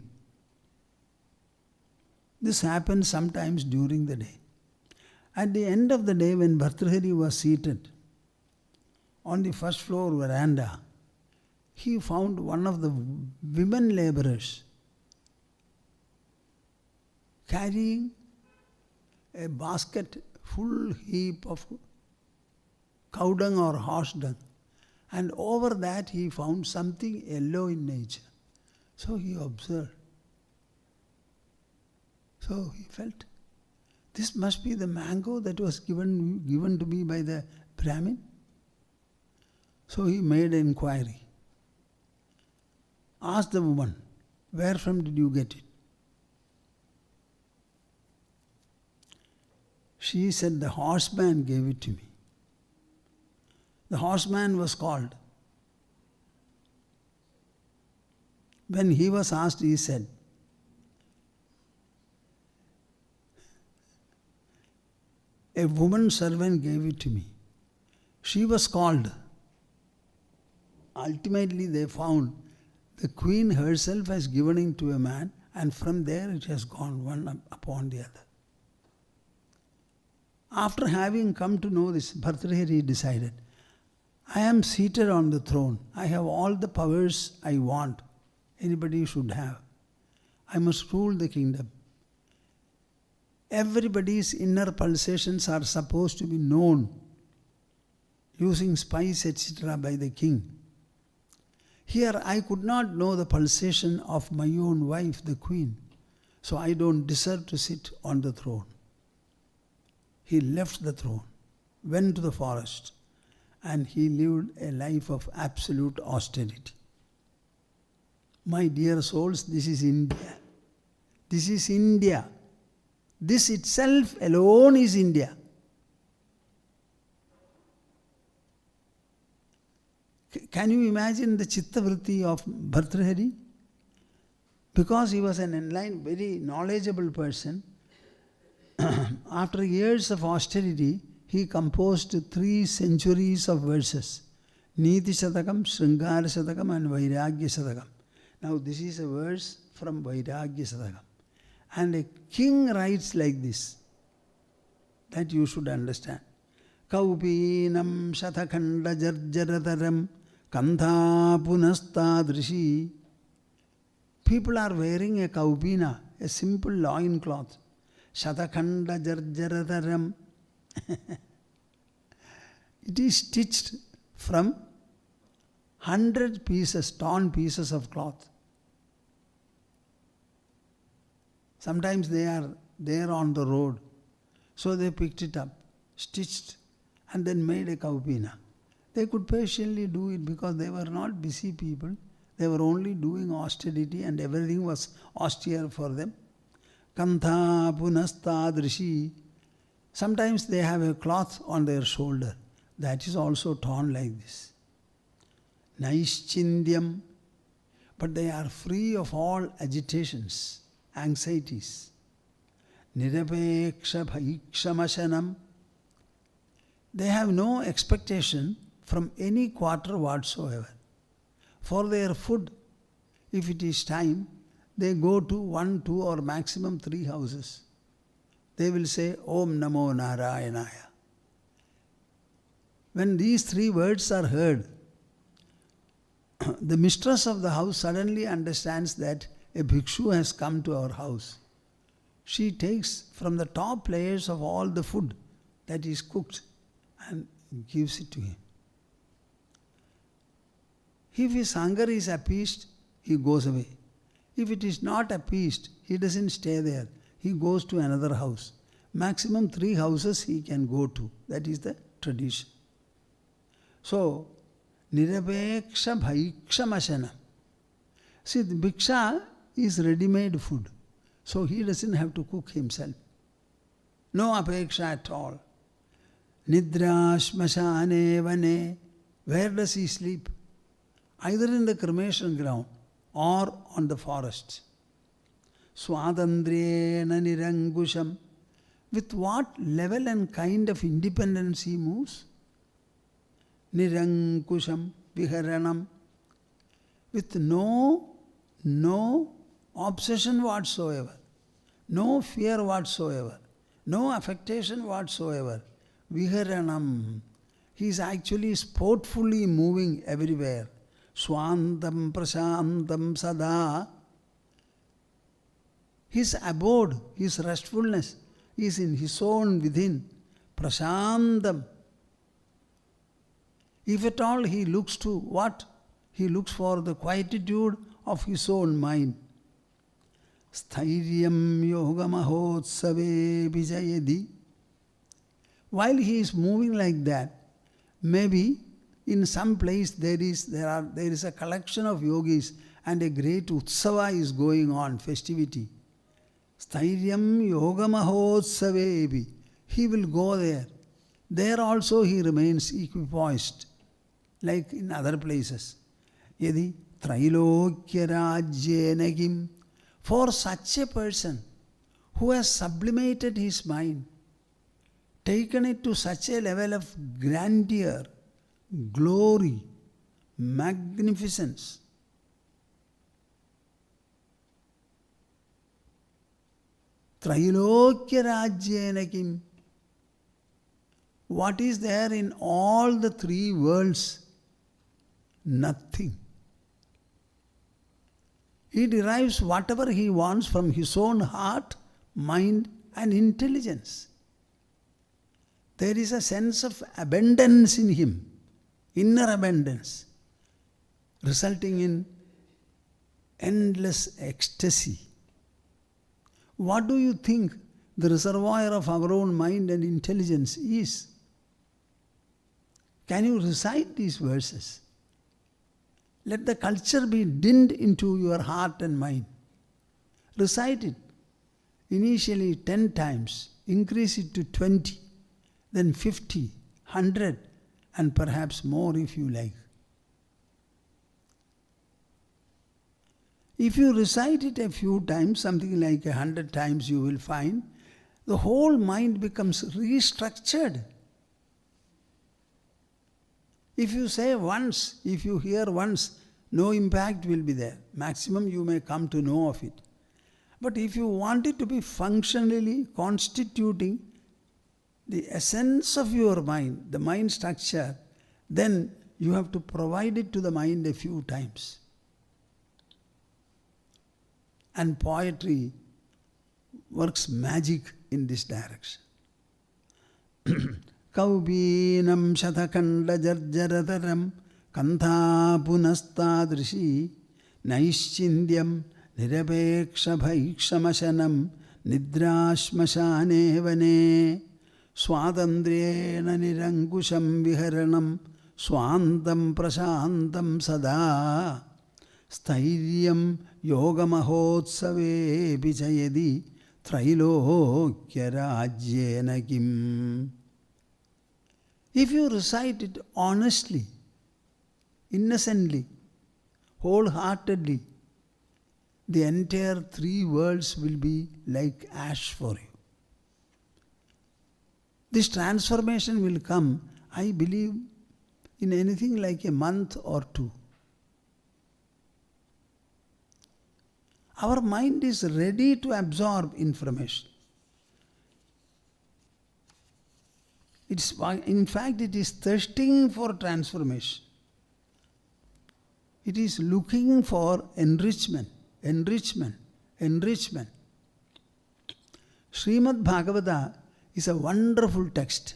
This happened sometimes during the day. At the end of the day, when Bhartrhari was seated on the first floor veranda, he found one of the women laborers carrying a basket full heap of cow dung or horse dung, and over that he found something yellow in nature. So he observed. So he felt, this must be the mango that was given to me by the Brahmin. So he made an inquiry. Asked the woman, where from did you get it? She said, the horseman gave it to me. The horseman was called. When he was asked, he said, a woman servant gave it to me. She was called. Ultimately they found the queen herself has given it to a man, and from there it has gone one upon the other. After having come to know this, Bhartrhari decided, I am seated on the throne. I have all the powers I want anybody should have. I must rule the kingdom. Everybody's inner pulsations are supposed to be known using spice, etc. by the king. Here I could not know the pulsation of my own wife, the queen, so I don't deserve to sit on the throne. He left the throne, went to the forest, and he lived a life of absolute austerity. My dear souls, this is India. This is India. This itself alone is India. Can you imagine the chittavritti of Bhartrhari? Because he was an enlightened, very knowledgeable person, after years of austerity, he composed 3 centuries of verses. Niti Shatakam, Sringara Shatakam and Vairagya Shatakam. Now this is a verse from Vairagya Shatakam. And a king writes like this, that you should understand. Kaupinam Shatakhanda Jartaram Kantha Punastadrishi People are wearing a kaupina, a simple loin cloth. Shatakhanda jartaram. It is stitched from 100 pieces, torn pieces of cloth. Sometimes they are there on the road. So they picked it up, stitched, and then made a kaupina. They could patiently do it because they were not busy people. They were only doing austerity and everything was austere for them. Kantha punastadrishi. Sometimes they have a cloth on their shoulder. That is also torn like this. Naishchindyam. But they are free of all agitations, anxieties. Nirapeksha bhaikshamashanam. They have no expectation from any quarter whatsoever. For their food, if it is time, they go to 1, 2 or maximum 3 houses. They will say, Om Namo Narayanaya. When these 3 words are heard, the mistress of the house suddenly understands that a bhikshu has come to our house. She takes from the top layers of all the food that is cooked and gives it to him. If his hunger is appeased, he goes away. If it is not appeased, he doesn't stay there. He goes to another house. Maximum 3 houses he can go to. That is the tradition. So, nirapeksha bhaikshamashana. See, the bhiksha is ready-made food. So he doesn't have to cook himself. No apeksha at all. Nidra shmashane vane. Where does he sleep? Either in the cremation ground or on the forest. Swadandrena nirangusham. With what level and kind of independence he moves? Nirankusham viharanam. With no obsession whatsoever, no fear whatsoever, no affectation whatsoever. Viharanam. He is actually sportfully moving everywhere. Swantam prashantam sada. His abode, his restfulness is in his own within. Prashantam. If at all he looks to what? He looks for the quietude of his own mind. Sthiryam yogamahotsave vijayadi. While he is moving like that, maybe in some place there is a collection of yogis and a great utsava is going on, festivity. Sthiryam yogamahotsavebi. He will go there. There also he remains equipoised, like in other places. Yadi trailokya rajyena kim. For such a person who has sublimated his mind, taken it to such a level of grandeur, glory, magnificence. Trailokya rajyena kim. What is there in all the 3 worlds? Nothing. He derives whatever he wants from his own heart, mind and intelligence. There is a sense of abundance in him, inner abundance, resulting in endless ecstasy. What do you think the reservoir of our own mind and intelligence is? Can you recite these verses? Let the culture be dinned into your heart and mind. Recite it. Initially 10 times, increase it to 20, then 50, 100, and perhaps more if you like. If you recite it a few times, something like 100 times, you will find the whole mind becomes restructured. If you say once, if you hear once, no impact will be there. Maximum you may come to know of it. But if you want it to be functionally constituting the essence of your mind, the mind structure, then you have to provide it to the mind a few times. And poetry works magic in this direction. Kaubinam shatakanda jartarataram kantha punastadrishi naishchindyam nirapeksha bhaikshamashanam nidrashmashane vane swadandriyena nirankusham viharanam swantam prashantam sada stairyam yogamahotsave vichayadi trailokya rajyena kim. If you recite it honestly, innocently, wholeheartedly, the entire three worlds will be like ash for you. This transformation will come, I believe, in anything like a month or two. Our mind is ready to absorb information. In fact, it is thirsting for transformation. It is looking for enrichment. Srimad Bhagavatam is a wonderful text.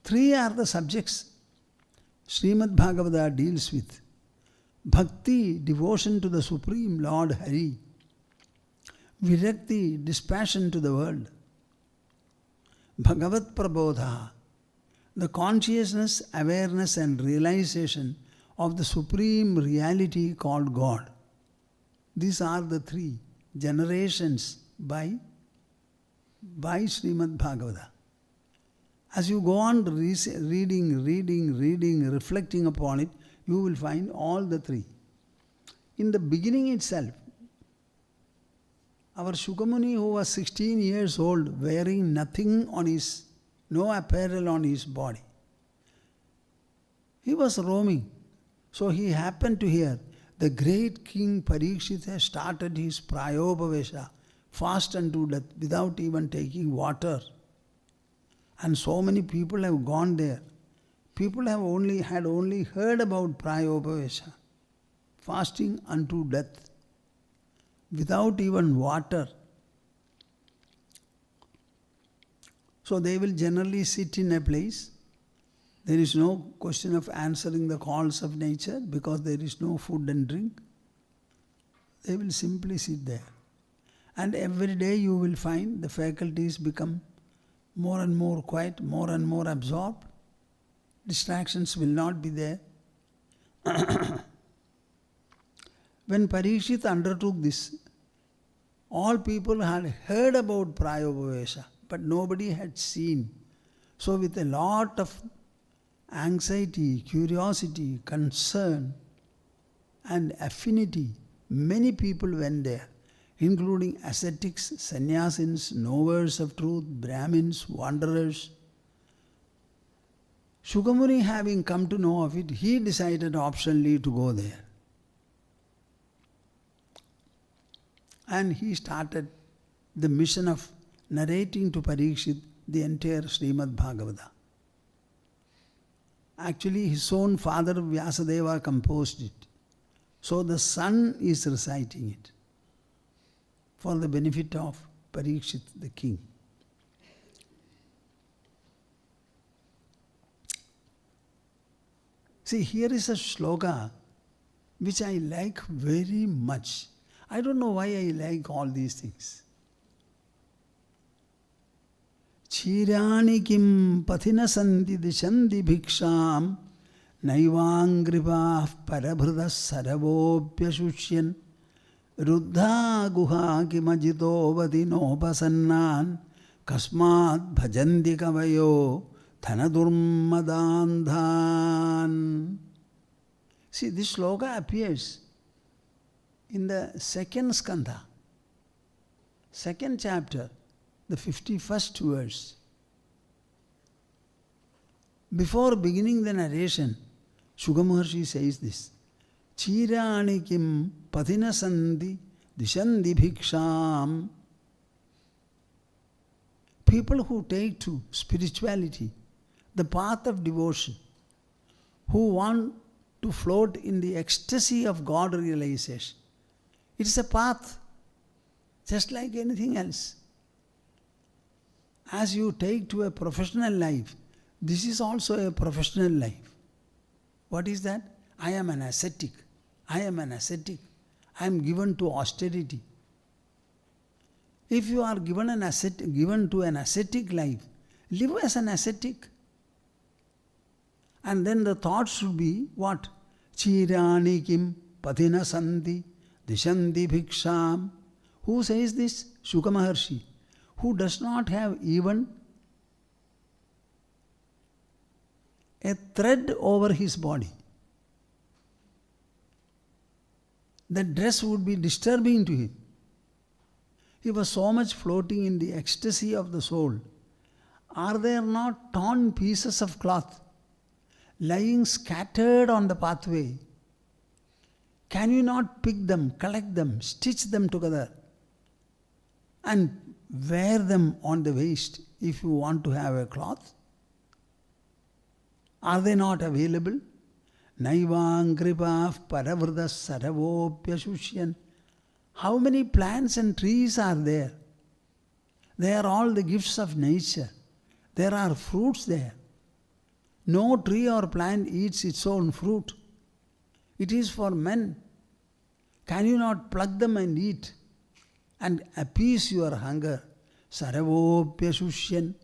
Three are the subjects Srimad Bhagavatam deals with. Bhakti, devotion to the Supreme Lord Hari. Virakti, dispassion to the world. Bhagavat Prabodha, the consciousness, awareness and realization of the supreme reality called God. These are the three generations by Srimad Bhagavatam. As you go on reading, reflecting upon it, you will find all the three. In the beginning itself, our Shukamuni, who was 16 years old, wearing nothing on no apparel on his body, he was roaming. So he happened to hear the great king Parikshit has started his prayobhavesha, fast unto death, without even taking water. And so many people have gone there. People had only heard about prayobhavesha, fasting unto death, without even water. So they will generally sit in a place. There is no question of answering the calls of nature because there is no food and drink. They will simply sit there. And every day you will find the faculties become more and more quiet, more and more absorbed. Distractions will not be there. When Parikshit undertook this, all people had heard about prayobhavesha, but nobody had seen. So with a lot of anxiety, curiosity, concern and affinity, many people went there, including ascetics, sannyasins, knowers of truth, Brahmins, wanderers. Shukamuni, having come to know of it, he decided optionally to go there. And he started the mission of narrating to Parikshit the entire Srimad Bhagavatam. Actually, his own father Vyasadeva composed it. So the son is reciting it for the benefit of Parikshit the king. See, here is a shloka which I like very much. I don't know why I like all these things. Chirani kim pathina sandhi dishandi bhiksham naivangripaah parabhrada saravopya shushyan ruddha guha kimajito vadinopasannan kasmat bhajanti kavayo dhanadurmadandhan. See, this sloka appears in the second skandha, second chapter, the 51st verse. Before beginning the narration, Shuka Maharshi says this: Chirani kim pathina sandhi dishandi bhiksham. People who take to spirituality, the path of devotion, who want to float in the ecstasy of God realization, It's a path, just like anything else. As you take to a professional life, this is also a professional life. What is that? I am an ascetic. I am an ascetic. I am given to austerity. If you are given to an ascetic life, live as an ascetic. And then the thought should be what? Chirani kim pathina santi dishanti bhiksham. Who says this? Shuka Maharshi, who does not have even a thread over his body. The dress would be disturbing to him. He was so much floating in the ecstasy of the soul. Are there not torn pieces of cloth lying scattered on the pathway? Can you not pick them, collect them, stitch them together and wear them on the waist if you want to have a cloth? Are they not available? Naivangripav paravrudas saravopyashushyan. How many plants and trees are there? They are all the gifts of nature. There are fruits there. No tree or plant eats its own fruit. It is for men. Can you not pluck them and eat and appease your hunger? Saravopyashushyan.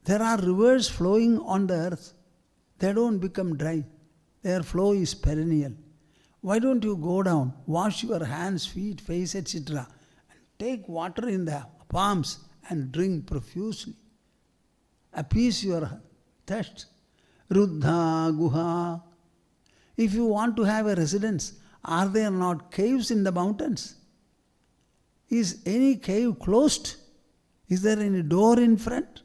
There are rivers flowing on the earth. They don't become dry. Their flow is perennial. Why don't you go down, wash your hands, feet, face, etc. and take water in the palms and drink profusely. Appease your thirst. Ruddha guha. If you want to have a residence, are there not caves in the mountains? Is any cave closed? Is there any door in front?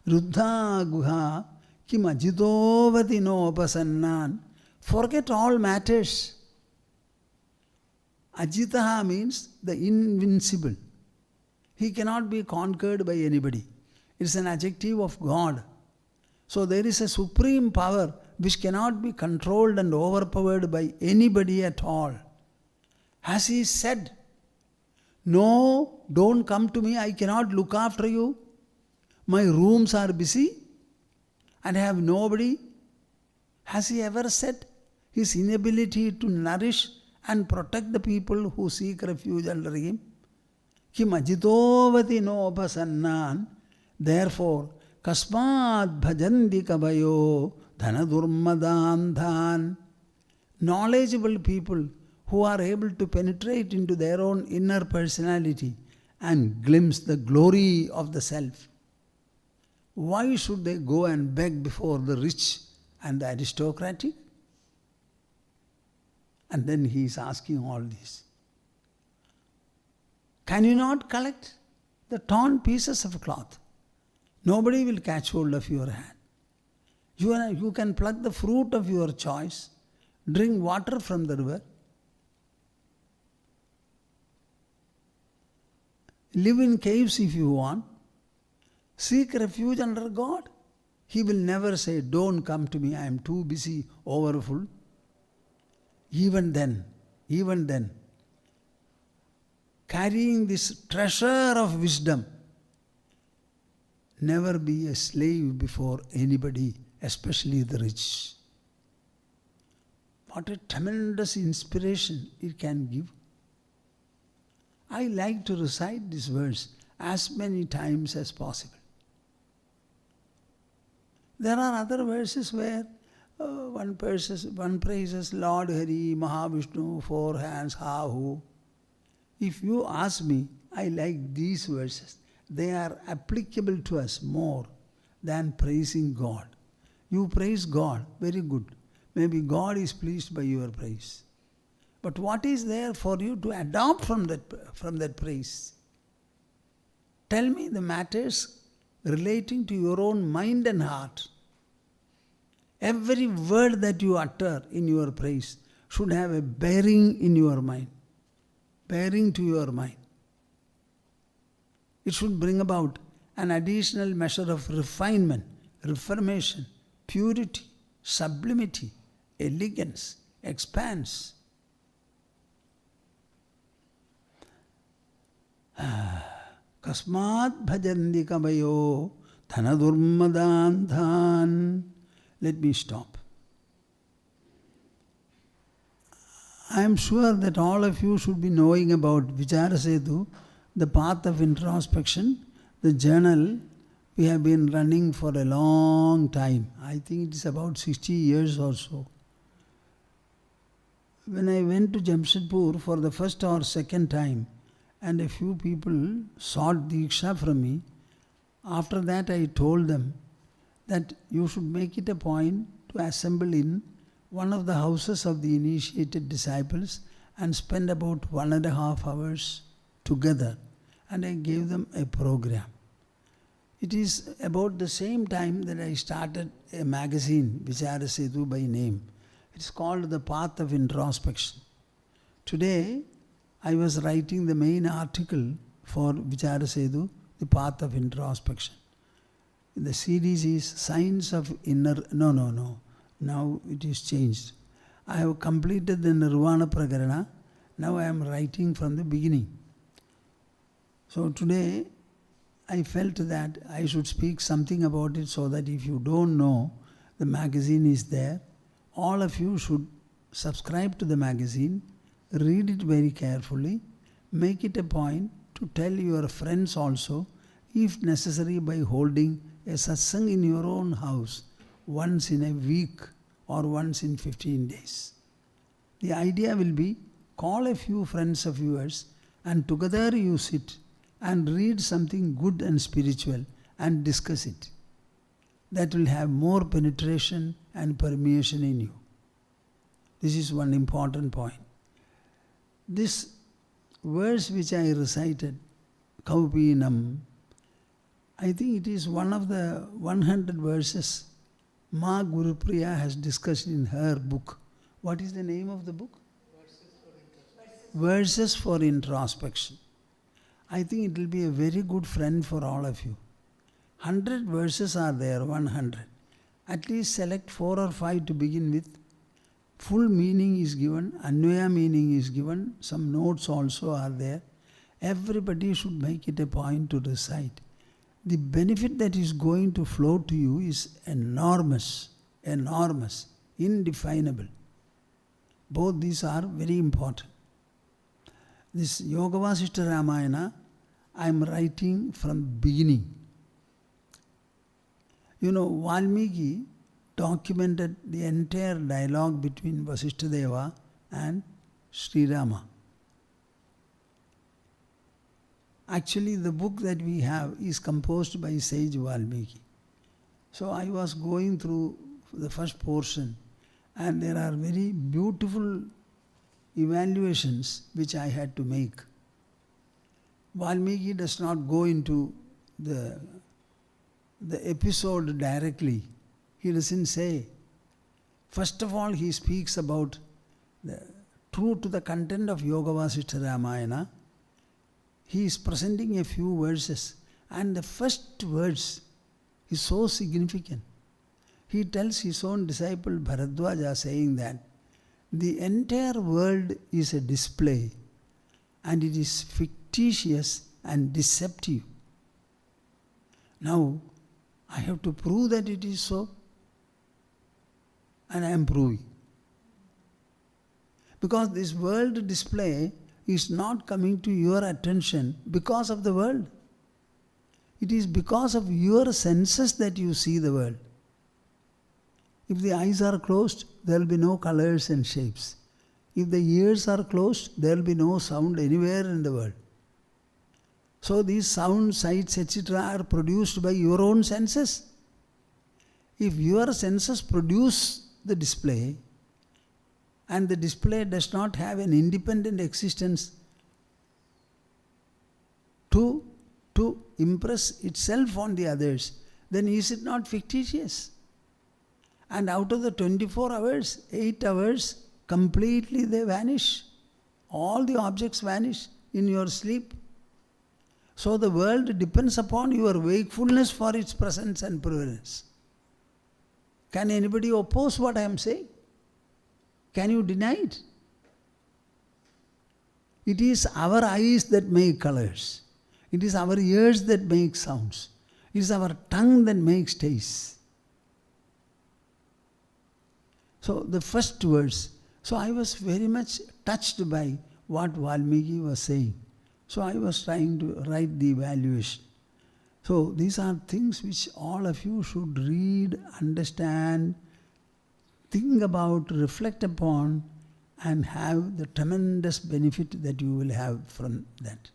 Ruddha guha kim ajidovati no pasannan. Forget all matters. Ajitaha means the invincible. He cannot be conquered by anybody. It's an adjective of God. So there is a supreme power which cannot be controlled and overpowered by anybody at all. Has he said, no, don't come to me, I cannot look after you. My rooms are busy and I have nobody. Has he ever said his inability to nourish and protect the people who seek refuge under him? Kim ajitovati no pasannan. Therefore, kasmad bhajanti kabayo dhanadurmadanthan. Knowledgeable people who are able to penetrate into their own inner personality and glimpse the glory of the self. Why should they go and beg before the rich and the aristocratic? And then he is asking all this. Can you not collect the torn pieces of cloth? Nobody will catch hold of your hand. You can pluck the fruit of your choice, drink water from the river, live in caves if you want, seek refuge under God. He will never say, don't come to me, I am too busy, overfull. Even then, carrying this treasure of wisdom, never be a slave before anybody, especially the rich. What a tremendous inspiration it can give. I like to recite this verse as many times as possible. There are other verses where one praises Lord Hari, Mahavishnu, 4 hands, ha, hu. If you ask me, I like these verses. They are applicable to us more than praising God. You praise God, very good. Maybe God is pleased by your praise. But what is there for you to adopt from that praise? Tell me the matters relating to your own mind and heart. Every word that you utter in your praise should have a bearing in your mind. Bearing to your mind. It should bring about an additional measure of refinement, reformation, purity, sublimity, elegance, expanse. Kasmat bhajandi kabayo dhanadurmadanthan. Let me stop. I am sure that all of you should be knowing about Vicharasetu, the path of introspection, the journal we have been running for a long time. I think it is about 60 years or so. When I went to Jamshedpur for the first or second time, and a few people sought Diksha from me, after that I told them that you should make it a point to assemble in one of the houses of the initiated disciples and spend about 1.5 hours together. And I gave them a program. It is about the same time that I started a magazine, Vicharasetu by name. It is called The Path of Introspection. Today, I was writing the main article for Vicharasetu, The Path of Introspection. The series is Science of Inner... No. Now it is changed. I have completed the Nirvana Prakarana. Now I am writing from the beginning. So today, I felt that I should speak something about it so that if you don't know, the magazine is there. All of you should subscribe to the magazine, read it very carefully, make it a point to tell your friends also, if necessary by holding a satsang in your own house once in a week or once in 15 days. The idea will be, call a few friends of yours and together you sit and read something good and spiritual and discuss it. That will have more penetration and permeation in you. This is one important point. This verse which I recited, Kaupinam, I think it is one of the 100 verses Ma Gurupriya has discussed in her book. What is the name of the book? Verses for Introspection. I think it will be a very good friend for all of you. 100 verses are there, 100. At least select 4 or 5 to begin with. Full meaning is given, Anvaya meaning is given, some notes also are there. Everybody should make it a point to recite. The benefit that is going to flow to you is enormous, indefinable. Both these are very important. This Yogavasishtha Ramayana, I am writing from beginning. You know, Valmiki documented the entire dialogue between Vasishtha and Sri Rama. Actually, the book that we have is composed by sage Valmiki. So I was going through the first portion and there are very beautiful evaluations which I had to make. Valmiki does not go into the episode directly. He doesn't say. First of all, he speaks about true to the content of Yogavasishtha Ramayana. He is presenting a few verses, and the first verse is so significant. He tells his own disciple Bharadwaja saying that the entire world is a display and it is fictitious and deceptive. Now, I have to prove that it is so, and I am proving. Because this world display is not coming to your attention because of the world. It is because of your senses that you see the world. If the eyes are closed, there will be no colors and shapes. If the ears are closed, there will be no sound anywhere in the world. So these sounds, sights, etc. are produced by your own senses. If your senses produce the display, and the display does not have an independent existence to impress itself on the others, then is it not fictitious? And out of the 24 hours, 8 hours, completely they vanish. All the objects vanish in your sleep. So the world depends upon your wakefulness for its presence and prevalence. Can anybody oppose what I am saying? Can you deny it? It is our eyes that make colors. It is our ears that make sounds. It is our tongue that makes tastes. So the first verse, so I was very much touched by what Valmiki was saying. So I was trying to write the evaluation. So these are things which all of you should read, understand, think about, reflect upon, and have the tremendous benefit that you will have from that.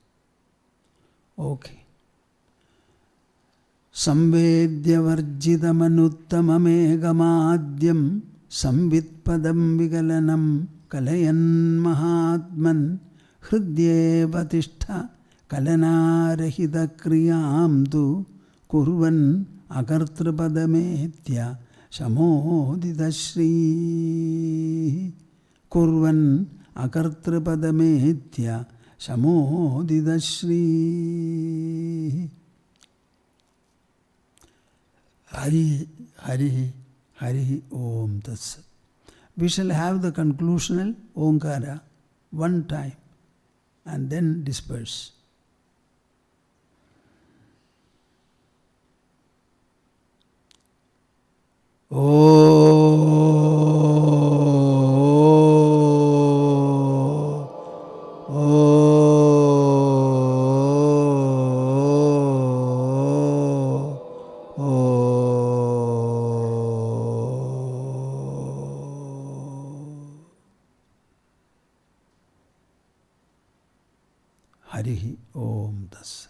Okay. Samvedya varjidamanuttamameghamadyam samvitpadam vigalanam kalayan mahatman hridyeva tishtha kalanarahita kriyam tu kurvan akartrapadamethya samodidashri kurvan akartrapadamethya samodidashri. Hari Hari Hari Om Tatsat. We shall have the conclusional Omkara one time and then disperse. Hari Om Tatsat.